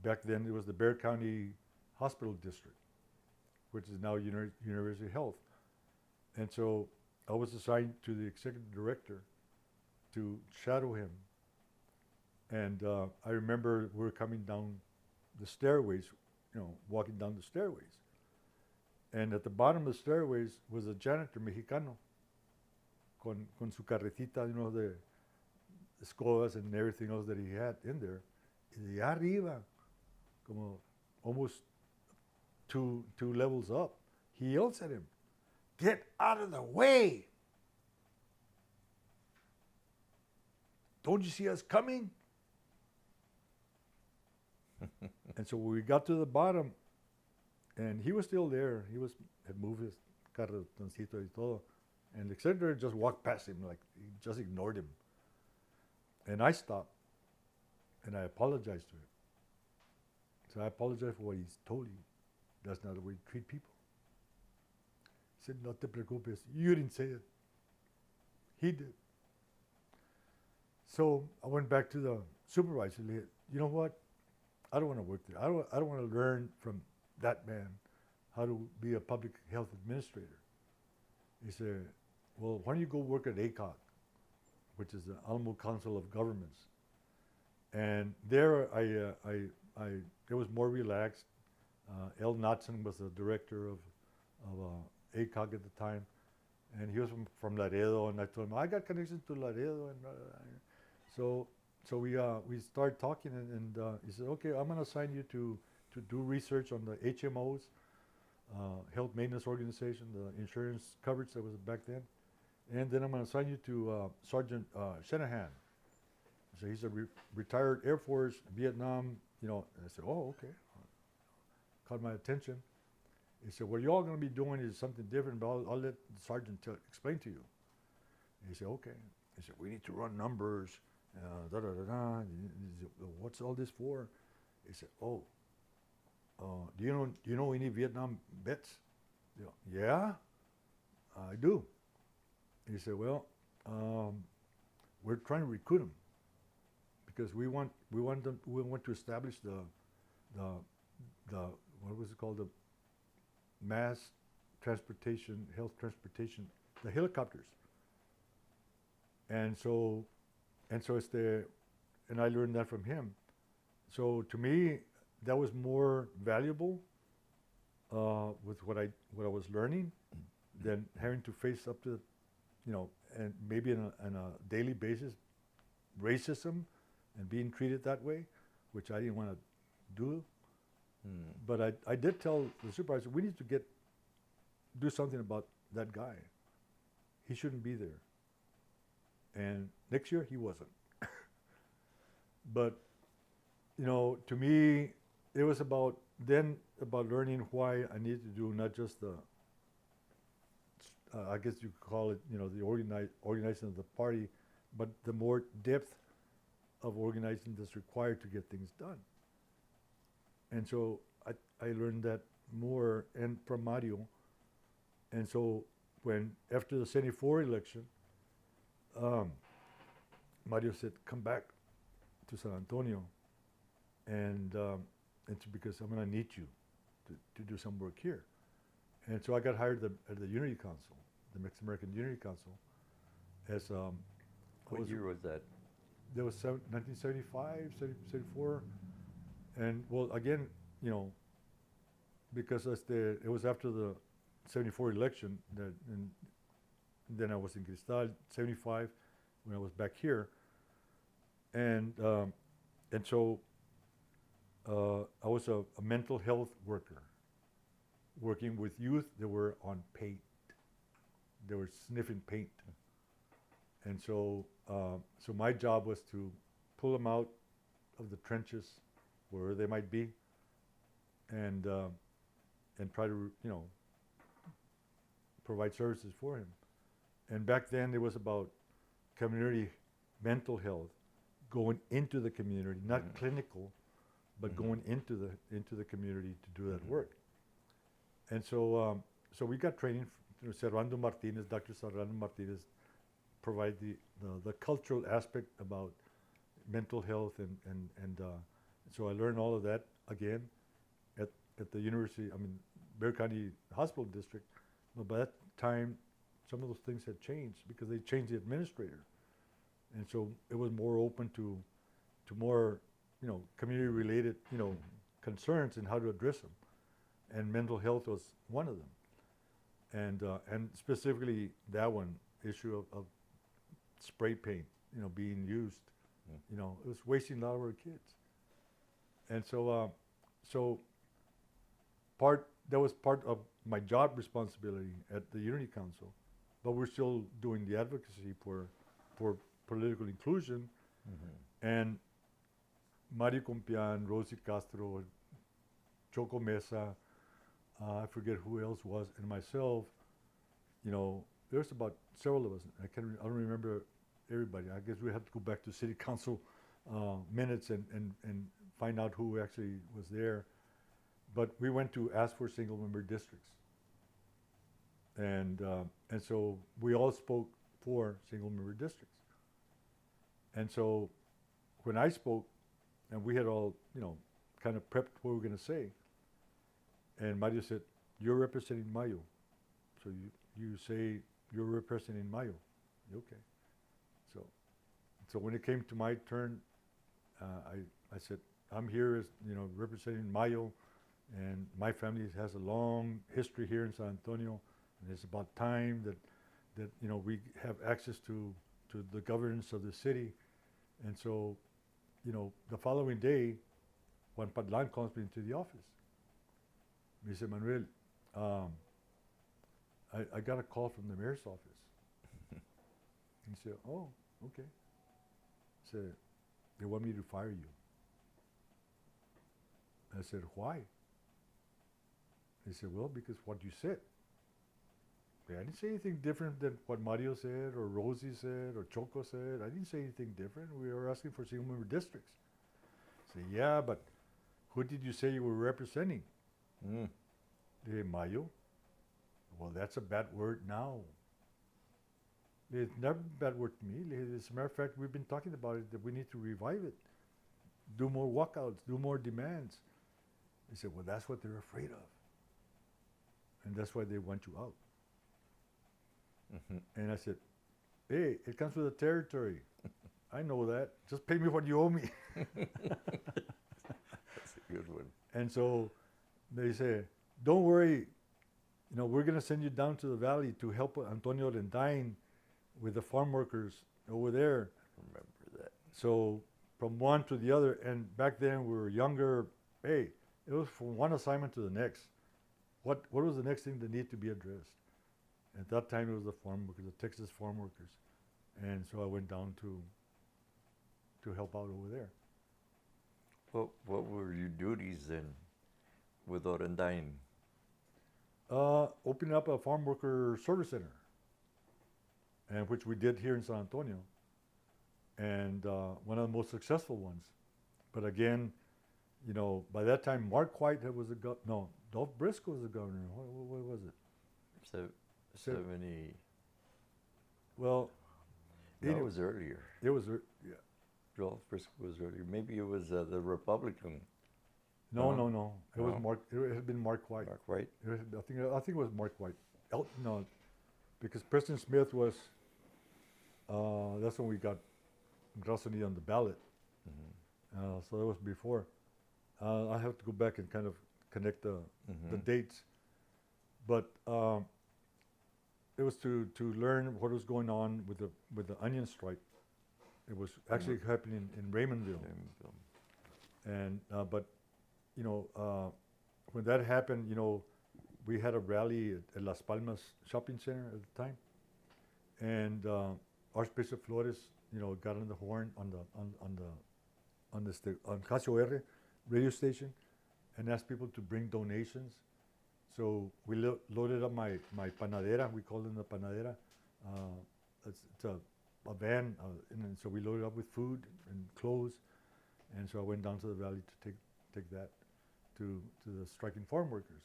back then it was the Bexar County Hospital District, which is now University Health. And so I was assigned to the executive director to shadow him. And I remember we were coming down the stairways, walking down the stairways. And at the bottom of the stairways was a janitor Mexicano con su carretita, the escobas and everything else that he had in there. Y de arriba, como almost two levels up, he yells at him, "Get out of the way! Don't you see us coming?" And so we got to the bottom, and he was still there. Had moved his carretoncito y todo, and the secretary just walked past him, like he just ignored him. And I stopped, and I apologized to him. So I apologize for what he's told you. That's not the way you treat people. He said, "No te preocupes, you didn't say it. He did." So I went back to the supervisor. You know what? I don't want to work there. I don't want to learn from that man how to be a public health administrator. He said, "Well, why don't you go work at ACOG, which is the Alamo Council of Governments?" And there it was more relaxed. El Knudsen was the director of ACOG at the time, and he was from Laredo. And I told him I got connections to Laredo, and so we started talking, and he said, "Okay, I'm going to assign you to do research on the HMOs health maintenance organization, the insurance coverage that was back then. And then I'm going to assign you to Sergeant Shanahan. So he's a retired Air Force, Vietnam, you know. And I said, oh, okay. Caught my attention. He said, what you're all going to be doing is something different, but I'll let the sergeant explain to you. And he said, okay. He said, we need to run numbers, da da da da. He said, what's all this for? He said, oh, do you know any Vietnam vets? You know, yeah, I do. He said, well, we're trying to recruit them because we want to establish the what was it called, the mass transportation, health transportation, the helicopters. And so it's and I learned that from him. So to me, that was more valuable with what I was learning than having to face up to, you know, and maybe on a daily basis, racism and being treated that way, which I didn't want to do. But I did tell the supervisor, we need to do something about that guy. He shouldn't be there. And next year he wasn't. But, you know, to me, it was about learning why I needed to do not just the, I guess you could call it, you know, the organizing of the party, but the more depth of organizing that's required to get things done. And so I learned that more and from Mario. And so when, after the 74 election, Mario said, come back to San Antonio, and it's because I'm going to need you to do some work here. And so I got hired at the Unity Council, the Mexican American Unity Council, as What year was that? That was 1975, 74, and well, again, you know, because it was after the 74 election, and then I was in Cristal, 75, when I was back here, and so I was a mental health worker, working with youth that were on paint. They were sniffing paint. And so so my job was to pull them out of the trenches, wherever they might be, and try to, you know, provide services for him. And back then it was about community mental health, going into the community, not clinical, but going into the community to do that work. And so so we got training through Servando Martinez, Dr. Servando Martinez provide the cultural aspect about mental health, and so I learned all of that again at the university, I mean, Bexar County Hospital District. But by that time, some of those things had changed because they changed the administrator. And so it was more open to more, you know, community-related, you know, concerns and how to address them. And mental health was one of them. And specifically that one issue of spray paint, you know, being used, you know, it was wasting a lot of our kids. And so that was part of my job responsibility at the Unity Council, but we're still doing the advocacy for political inclusion. And Mario Compian, Rosie Castro, Choco Mesa, I forget who else was, and myself, you know, there's about several of us. I don't remember everybody. I guess we have to go back to city council minutes and find out who actually was there. But we went to ask for single member districts. And so we all spoke for single member districts. And so when I spoke, and we had all, you know, kind of prepped what we were going to say, and Mario said, you're representing Mayo. So you say you're representing Mayo. Okay. So when it came to my turn, I said, I'm here as, you know, representing Mayo, and my family has a long history here in San Antonio, and it's about time that you know, we have access to the governance of the city. And so, you know, the following day, Juan Padlan calls me into the office. He said, Manuel, um, I got a call from the mayor's office. He said, oh, okay. Said, they want me to fire you. I said, why? He said, well, because what you said. I didn't say anything different than what Mario said, or Rosie said, or Choco said. I didn't say anything different. We were asking for single-member districts. I said, yeah, but who did you say you were representing? Mm. They said, Mayo. Well, that's a bad word now. It's never a bad word to me. As a matter of fact, we've been talking about it, that we need to revive it. Do more walkouts, do more demands. They said, well, that's what they're afraid of. And that's why they want you out. Mm-hmm. And I said, hey, it comes with the territory. I know that. Just pay me what you owe me. That's a good one. And so they say, don't worry, we're going to send you down to the valley to help Antonio Lendain with the farm workers over there. Remember that. So from one to the other, and back then we were younger. Hey, it was from one assignment to the next. What was the next thing that needed to be addressed? At that time, it was the farm workers, the Texas farm workers. And so I went down to help out over there. What were your duties then with Orendain? Opening up a farm worker service center, and which we did here in San Antonio, and one of the most successful ones. But again, by that time, Mark White was the no, Dolph Briscoe was the governor. What was it? 70. Well, No, it was earlier. It was, yeah. Dolph Briscoe was earlier. Maybe it was the Republican. No. It was No. Mark. It had been Mark White. Mark White. I think it was Mark White. No, because President Smith was. That's when we got Garza on the ballot. Mm-hmm. So that was before. I have to go back and kind of connect the dates, but it was to learn what was going on with the onion strike. It was actually happening in Raymondville. And but when that happened, we had a rally at Las Palmas Shopping Center at the time, and Archbishop Flores, got on the horn on Casio R radio station, and asked people to bring donations. So we loaded up my panadera. We call them the panadera. It's a van, and so we loaded up with food and clothes, and so I went down to the valley to take that to the striking farm workers,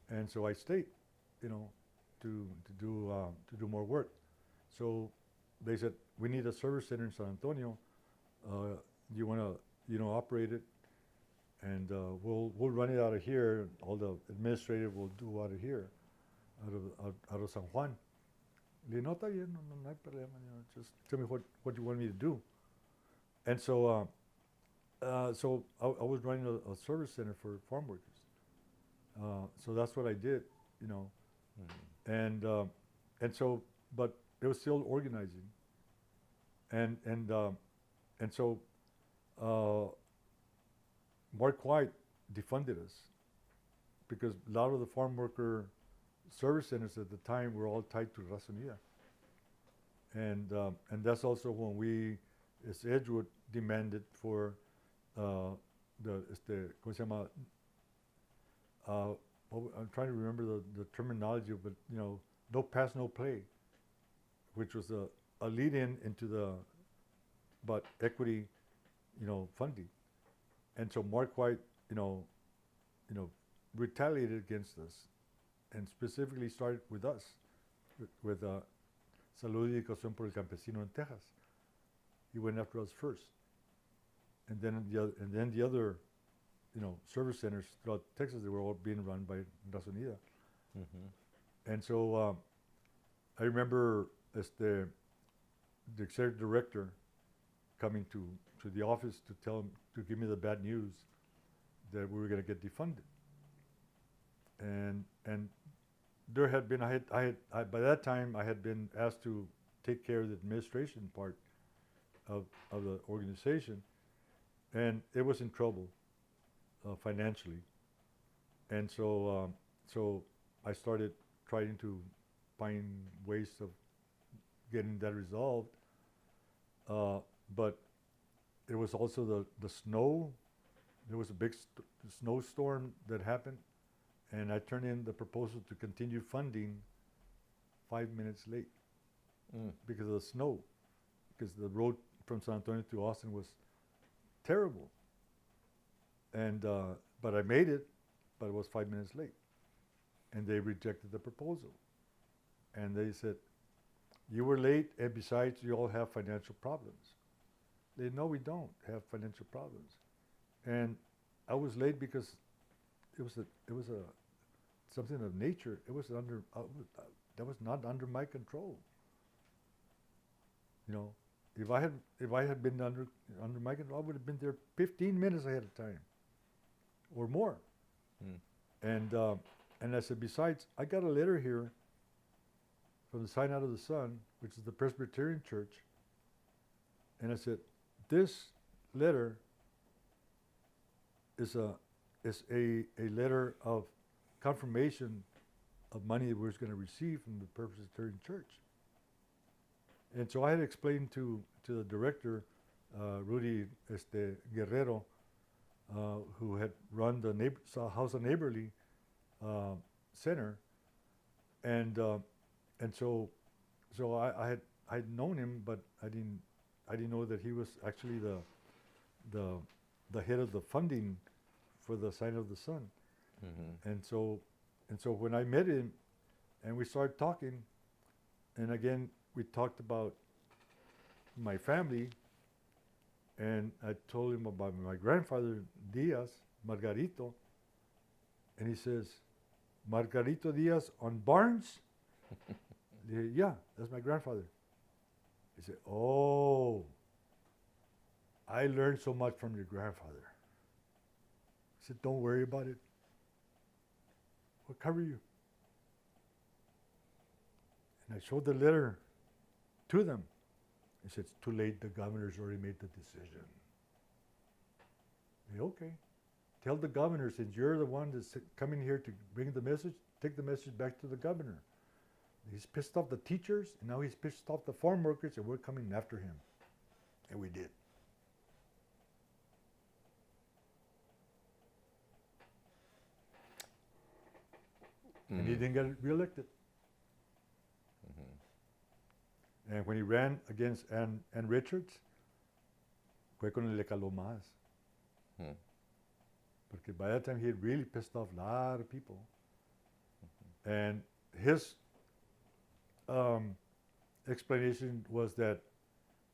and so I stayed, to do more work. So they said, we need a service center in San Antonio. You want to operate it, and we'll run it out of here. All the administrative will do out of here, out of San Juan. Le no, está bien, no hay problema. Just tell me what you want me to do. And so so I was running a service center for farm workers. So that's what I did, and so, but it was still organizing, and so Mark White defunded us because a lot of the farm worker service centers at the time were all tied to Raza Unida, and that's also when we, as Edgewood, demanded for ¿cómo se llama? I'm trying to remember the terminology, but no pass, no play, which was a lead-in into the equity, funding, and so Mark White, retaliated against us, and specifically started with us, with Salud y Educación por el Campesino in Texas. He went after us first, and then the other, service centers throughout Texas, they were all being run by Raza Unida. Mm-hmm. And so I remember the executive director coming to the office to give me the bad news that we were going to get defunded. And there had been, by that time I had been asked to take care of the administration part of the organization, and it was in trouble financially. And so so I started trying to find ways of getting that resolved. But there was also the snow. There was a big snowstorm that happened, and I turned in the proposal to continue funding 5 minutes late because of the snow, because the road from San Antonio to Austin was terrible. And but I made it, but it was 5 minutes late, and they rejected the proposal. And they said, "You were late, and besides, you all have financial problems." They, "No, we don't have financial problems." And I was late because it was a something of nature. It was under that was not under my control. You know, if I had been under my control, I would have been there 15 minutes ahead of time, or more. And I said, besides, I got a letter here from the Sign Out of the Sun, which is the Presbyterian Church. And I said, this letter is a letter of confirmation of money we're going to receive from the Presbyterian Church. And so I had explained to the director, Rudy Guerrero, who had run the House of Neighborly Center, and so I had known him, but I didn't know that he was actually the head of the funding for the Sign of the Sun. And so when I met him, and we started talking, and again we talked about my family, and I told him about my grandfather Diaz, Margarito, and he says, "Margarito Diaz on Barnes?" "Yeah, that's my grandfather." He said, "Oh, I learned so much from your grandfather." I said, "Don't worry about it. We'll cover you." And I showed the letter to them. He said, "It's too late. The governor's already made the decision." I said, "Okay. Tell the governor, since you're the one that's coming here to bring the message, take the message back to the governor. He's pissed off the teachers, and now he's pissed off the farm workers, and we're coming after him." And we did. And he didn't get reelected. And when he ran against Ann Richards, fue con el le caló más. Porque by that time he had really pissed off a lot of people. And his explanation was that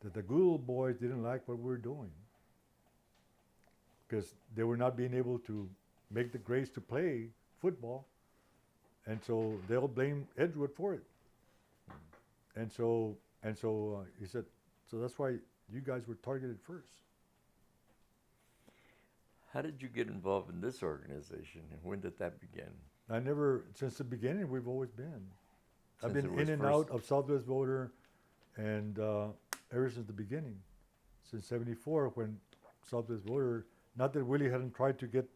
the good old boys didn't like what we were doing, because they were not being able to make the grades to play football, and so they'll blame Edgewood for it. And so he said, "So that's why you guys were targeted first." How did you get involved in this organization, and when did that begin? I never, since the beginning, we've always been. I've Since been it was in and out of Southwest Voter, and ever since the beginning, since '74, when Southwest Voter, not that Willie hadn't tried to get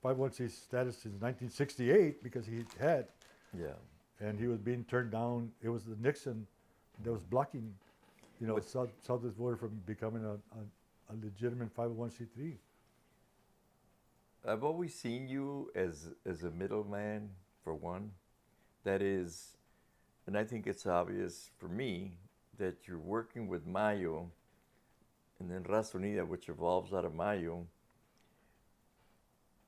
501c status since 1968, because he had, Yeah. and he was being turned down. It was the Nixon that was blocking, Southwest Voter from becoming a legitimate 501c3. I've always seen you as a middleman, for one. That is, and I think it's obvious for me that you're working with Mayo, and then Raza Unida, which evolves out of Mayo.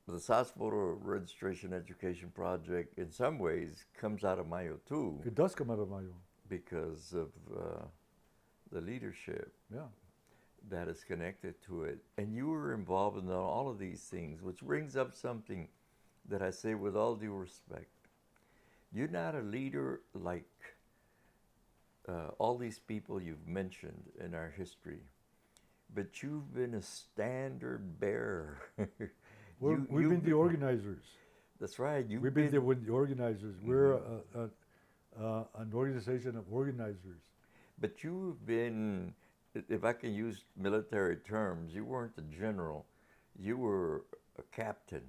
The South Voter Registration Education Project, in some ways, comes out of Mayo too, It does come out of Mayo. because of the leadership Yeah. that is connected to it. And you were involved in all of these things, which brings up something that I say with all due respect. You're not a leader like all these people you've mentioned in our history, but you've been a standard bearer. We've been the organizers. That's right. We've been there with the organizers. We're an organization of organizers. But you've been, if I can use military terms, you weren't a general, you were a captain.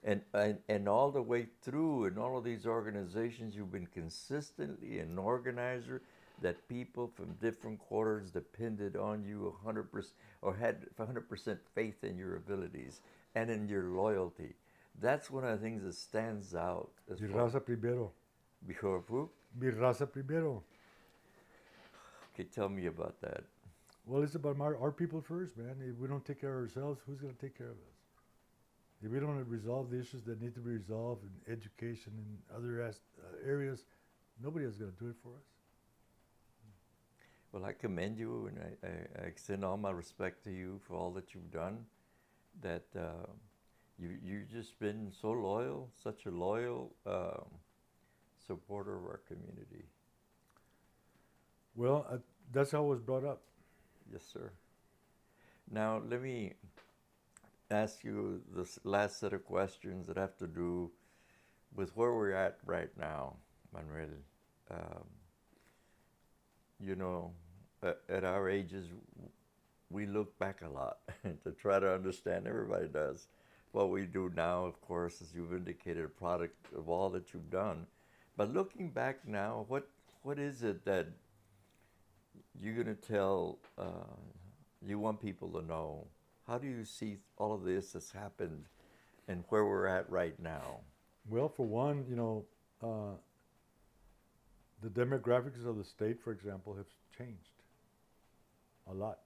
And all the way through in all of these organizations, you've been consistently an organizer that people from different quarters depended on you 100% or had 100% faith in your abilities and in your loyalty. That's one of the things that stands out. As Mi far raza primero. before who? Mi raza primero. Okay, tell me about that. Well, it's about our people first, man. If we don't take care of ourselves, who's going to take care of us? If we don't resolve the issues that need to be resolved in education and other areas, nobody else is going to do it for us. Well, I commend you, and I extend all my respect to you for all that you've done. That you've just been so loyal, such a loyal supporter of our community. Well, that's how I was brought up. Yes, sir. Now, let me ask you this last set of questions that have to do with where we're at right now, Manuel. You know, at our ages, we look back a lot to try to understand. Everybody does. What we do now, of course, as you've indicated, a product of all that you've done. But looking back now, what is it that you're going to tell, you want people to know? How do you see all of this that's happened and where we're at right now? Well, for one, you know, the demographics of the state, for example, have changed a lot.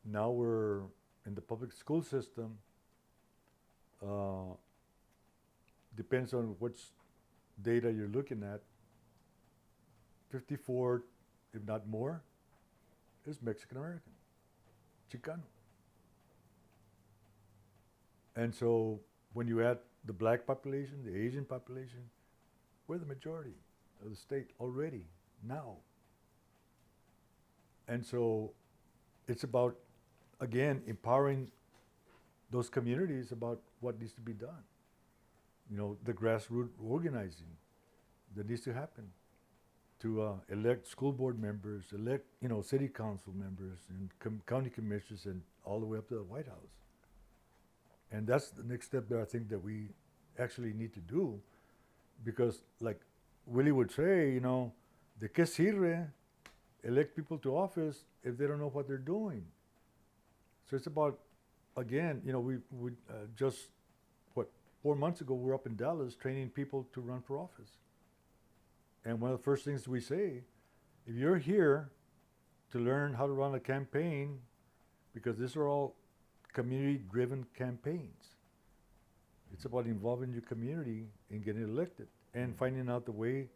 Now we're in the public school system. Depends on which data you're looking at. 54, if not more, is Mexican American, Chicano. And so when you add the black population, the Asian population, we're the majority of the state already, now. And so it's about, again, empowering those communities about what needs to be done. You know, the grassroots organizing that needs to happen to elect school board members, elect, you know, city council members and county commissioners and all the way up to the White House. And that's the next step that I think that we actually need to do, because like Willie would say, you know, ¿de qué sirve elect people to office if they don't know what they're doing? So it's about, again, you know, we just, 4 months ago, we were up in Dallas training people to run for office. And one of the first things we say, if you're here to learn how to run a campaign, because these are all community-driven campaigns. It's about involving your community in getting elected and finding out the way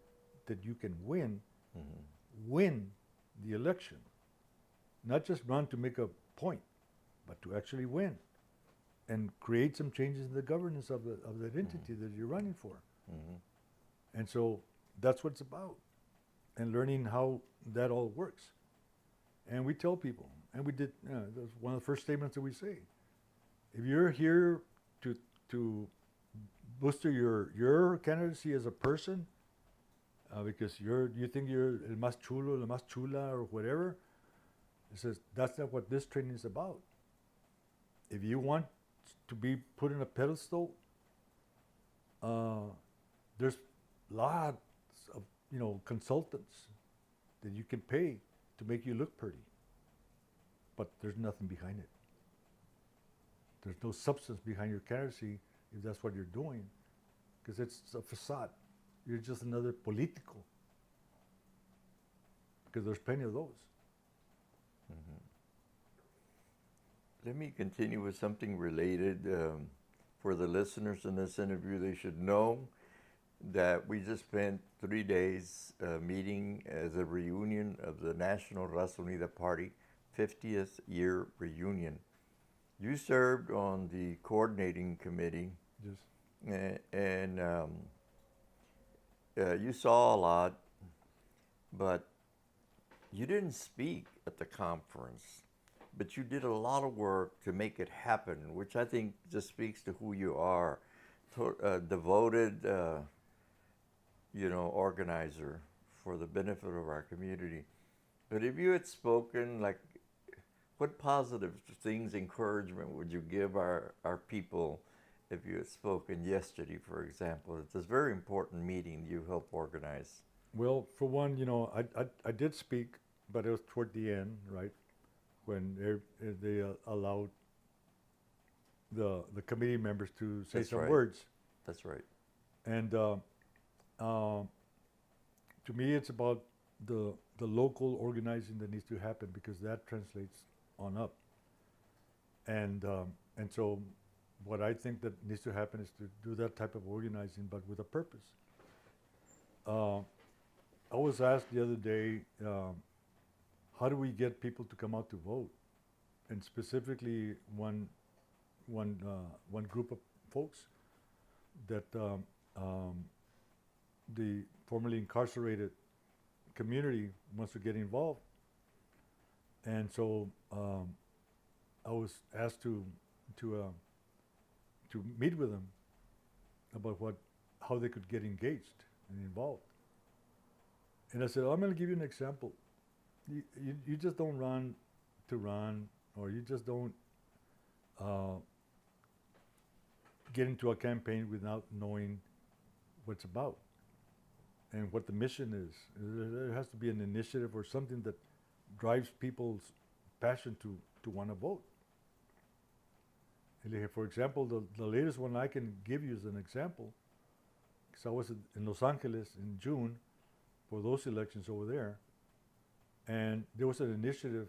that you can win the election. Not just run to make a point, but to actually win and create some changes in the governance of that entity that you're running for. And so that's what it's about, and learning how that all works. And we tell people, and we did, that's one of the first statements that we say. If you're here to booster your candidacy as a person, because you think you're el más chulo, la más chula, or whatever, it says that's not what this training is about. If you want to be put in a pedestal, there's lots of, you know, consultants that you can pay to make you look pretty, but there's nothing behind it. There's no substance behind your candidacy if that's what you're doing, because it's a facade. You're just another politico, because there's plenty of those. Let me continue with something related. For the listeners in this interview, they should know that we just spent 3 days meeting as a reunion of the National Raza Unida Party 50th year reunion. You served on the coordinating committee. Yes. And you saw a lot, but you didn't speak at the conference. But you did a lot of work to make it happen, which I think just speaks to who you are. Devoted, you know, organizer for the benefit of our community. But if you had spoken, like, what positive things, encouragement would you give our people if you had spoken yesterday, for example, at this very important meeting you helped organize. Well, for one, I did speak, but it was toward the end, right, when they allowed the committee members to say That's some right. words. That's right. And to me, it's about the local organizing that needs to happen, because that translates on up. And so what I think that needs to happen is to do that type of organizing, but with a purpose. I was asked the other day, how do we get people to come out to vote? And specifically one group of folks that the formerly incarcerated community wants to get involved. And so I was asked to meet with them about how they could get engaged and involved. And I said, I'm going to give you an example. You just don't run to run, or you just don't get into a campaign without knowing what it's about and what the mission is. There has to be an initiative or something that drives people's passion to want to vote. And for example, the latest one I can give you as an example, because I was in Los Angeles in June for those elections over there, and there was an initiative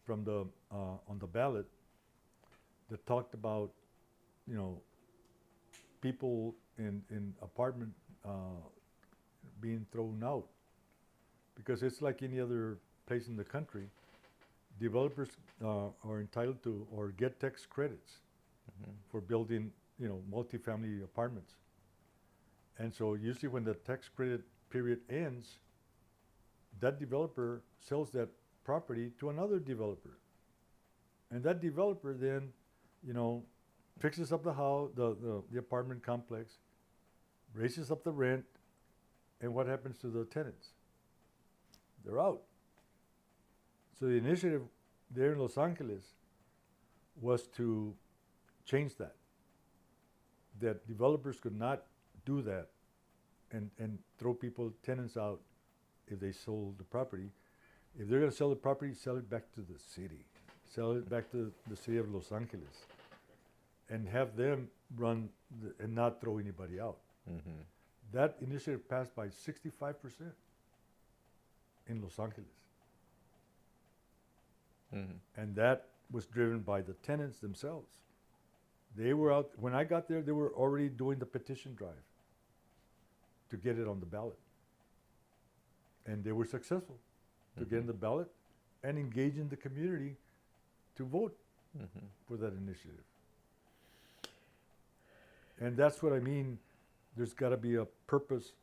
from the on the ballot that talked about, people in apartment being thrown out, because it's like any other place in the country. Developers are entitled to or get tax credits for building, multifamily apartments. And so usually when the tax credit period ends, that developer sells that property to another developer. And that developer then, fixes up the house, the apartment complex, raises up the rent, and what happens to the tenants? They're out. So the initiative there in Los Angeles was to change that developers could not do that and throw tenants out if they sold the property. If they're going to sell the property, sell it back to the city. Sell it back to the city of Los Angeles and have them run and not throw anybody out. Mm-hmm. That initiative passed by 65% in Los Angeles. Mm-hmm. And that was driven by the tenants themselves. They were out, when I got there, they were already doing the petition drive to get it on the ballot. And they were successful to get in the ballot and engage in the community to vote for that initiative. And that's what I mean. There's got to be a purpose,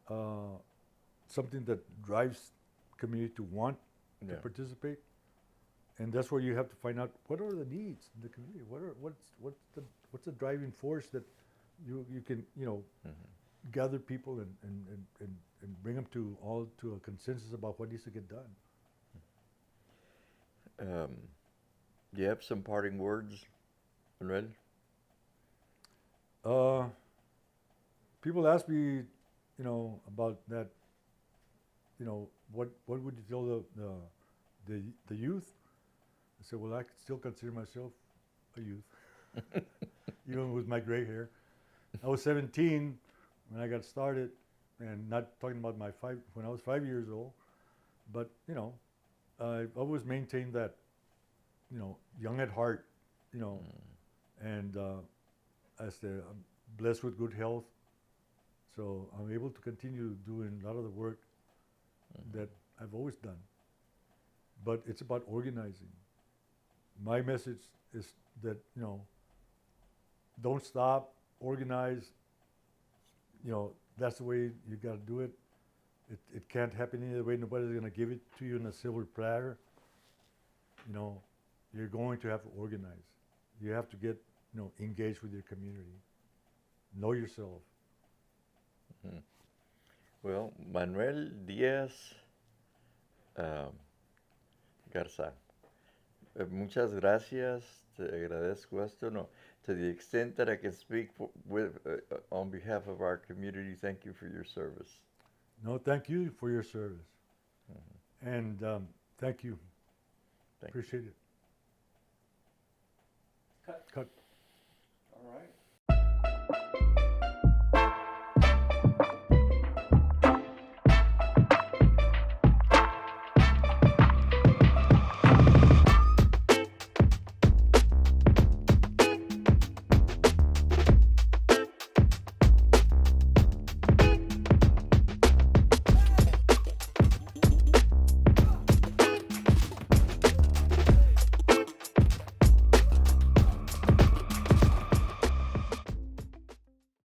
something that drives community to want to participate. And that's where you have to find out what are the needs in the community. What's the driving force that you can gather people and bring them to a consensus about what needs to get done. Do you have some parting words, Manuel? People ask me, about that. What would you tell the youth? I said, well, I still consider myself a youth, even with my gray hair. I was 17 when I got started, and not talking about when I was 5 years old, but I always maintained that, young at heart, and I said, I'm blessed with good health, so I'm able to continue doing a lot of the work that I've always done. But it's about organizing. My message is that, don't stop, organize. That's the way you got to do it. It can't happen any other way. Nobody's going to give it to you in a silver platter. You're going to have to organize. You have to get, engaged with your community. Know yourself. Mm-hmm. Well, Manuel Diaz Garza, muchas gracias, te agradezco esto. No, To the extent that I can speak on behalf of our community, thank you for your service. No, thank you for your service. And thank you. Thank you. Appreciate it. Cut. Cut. All right.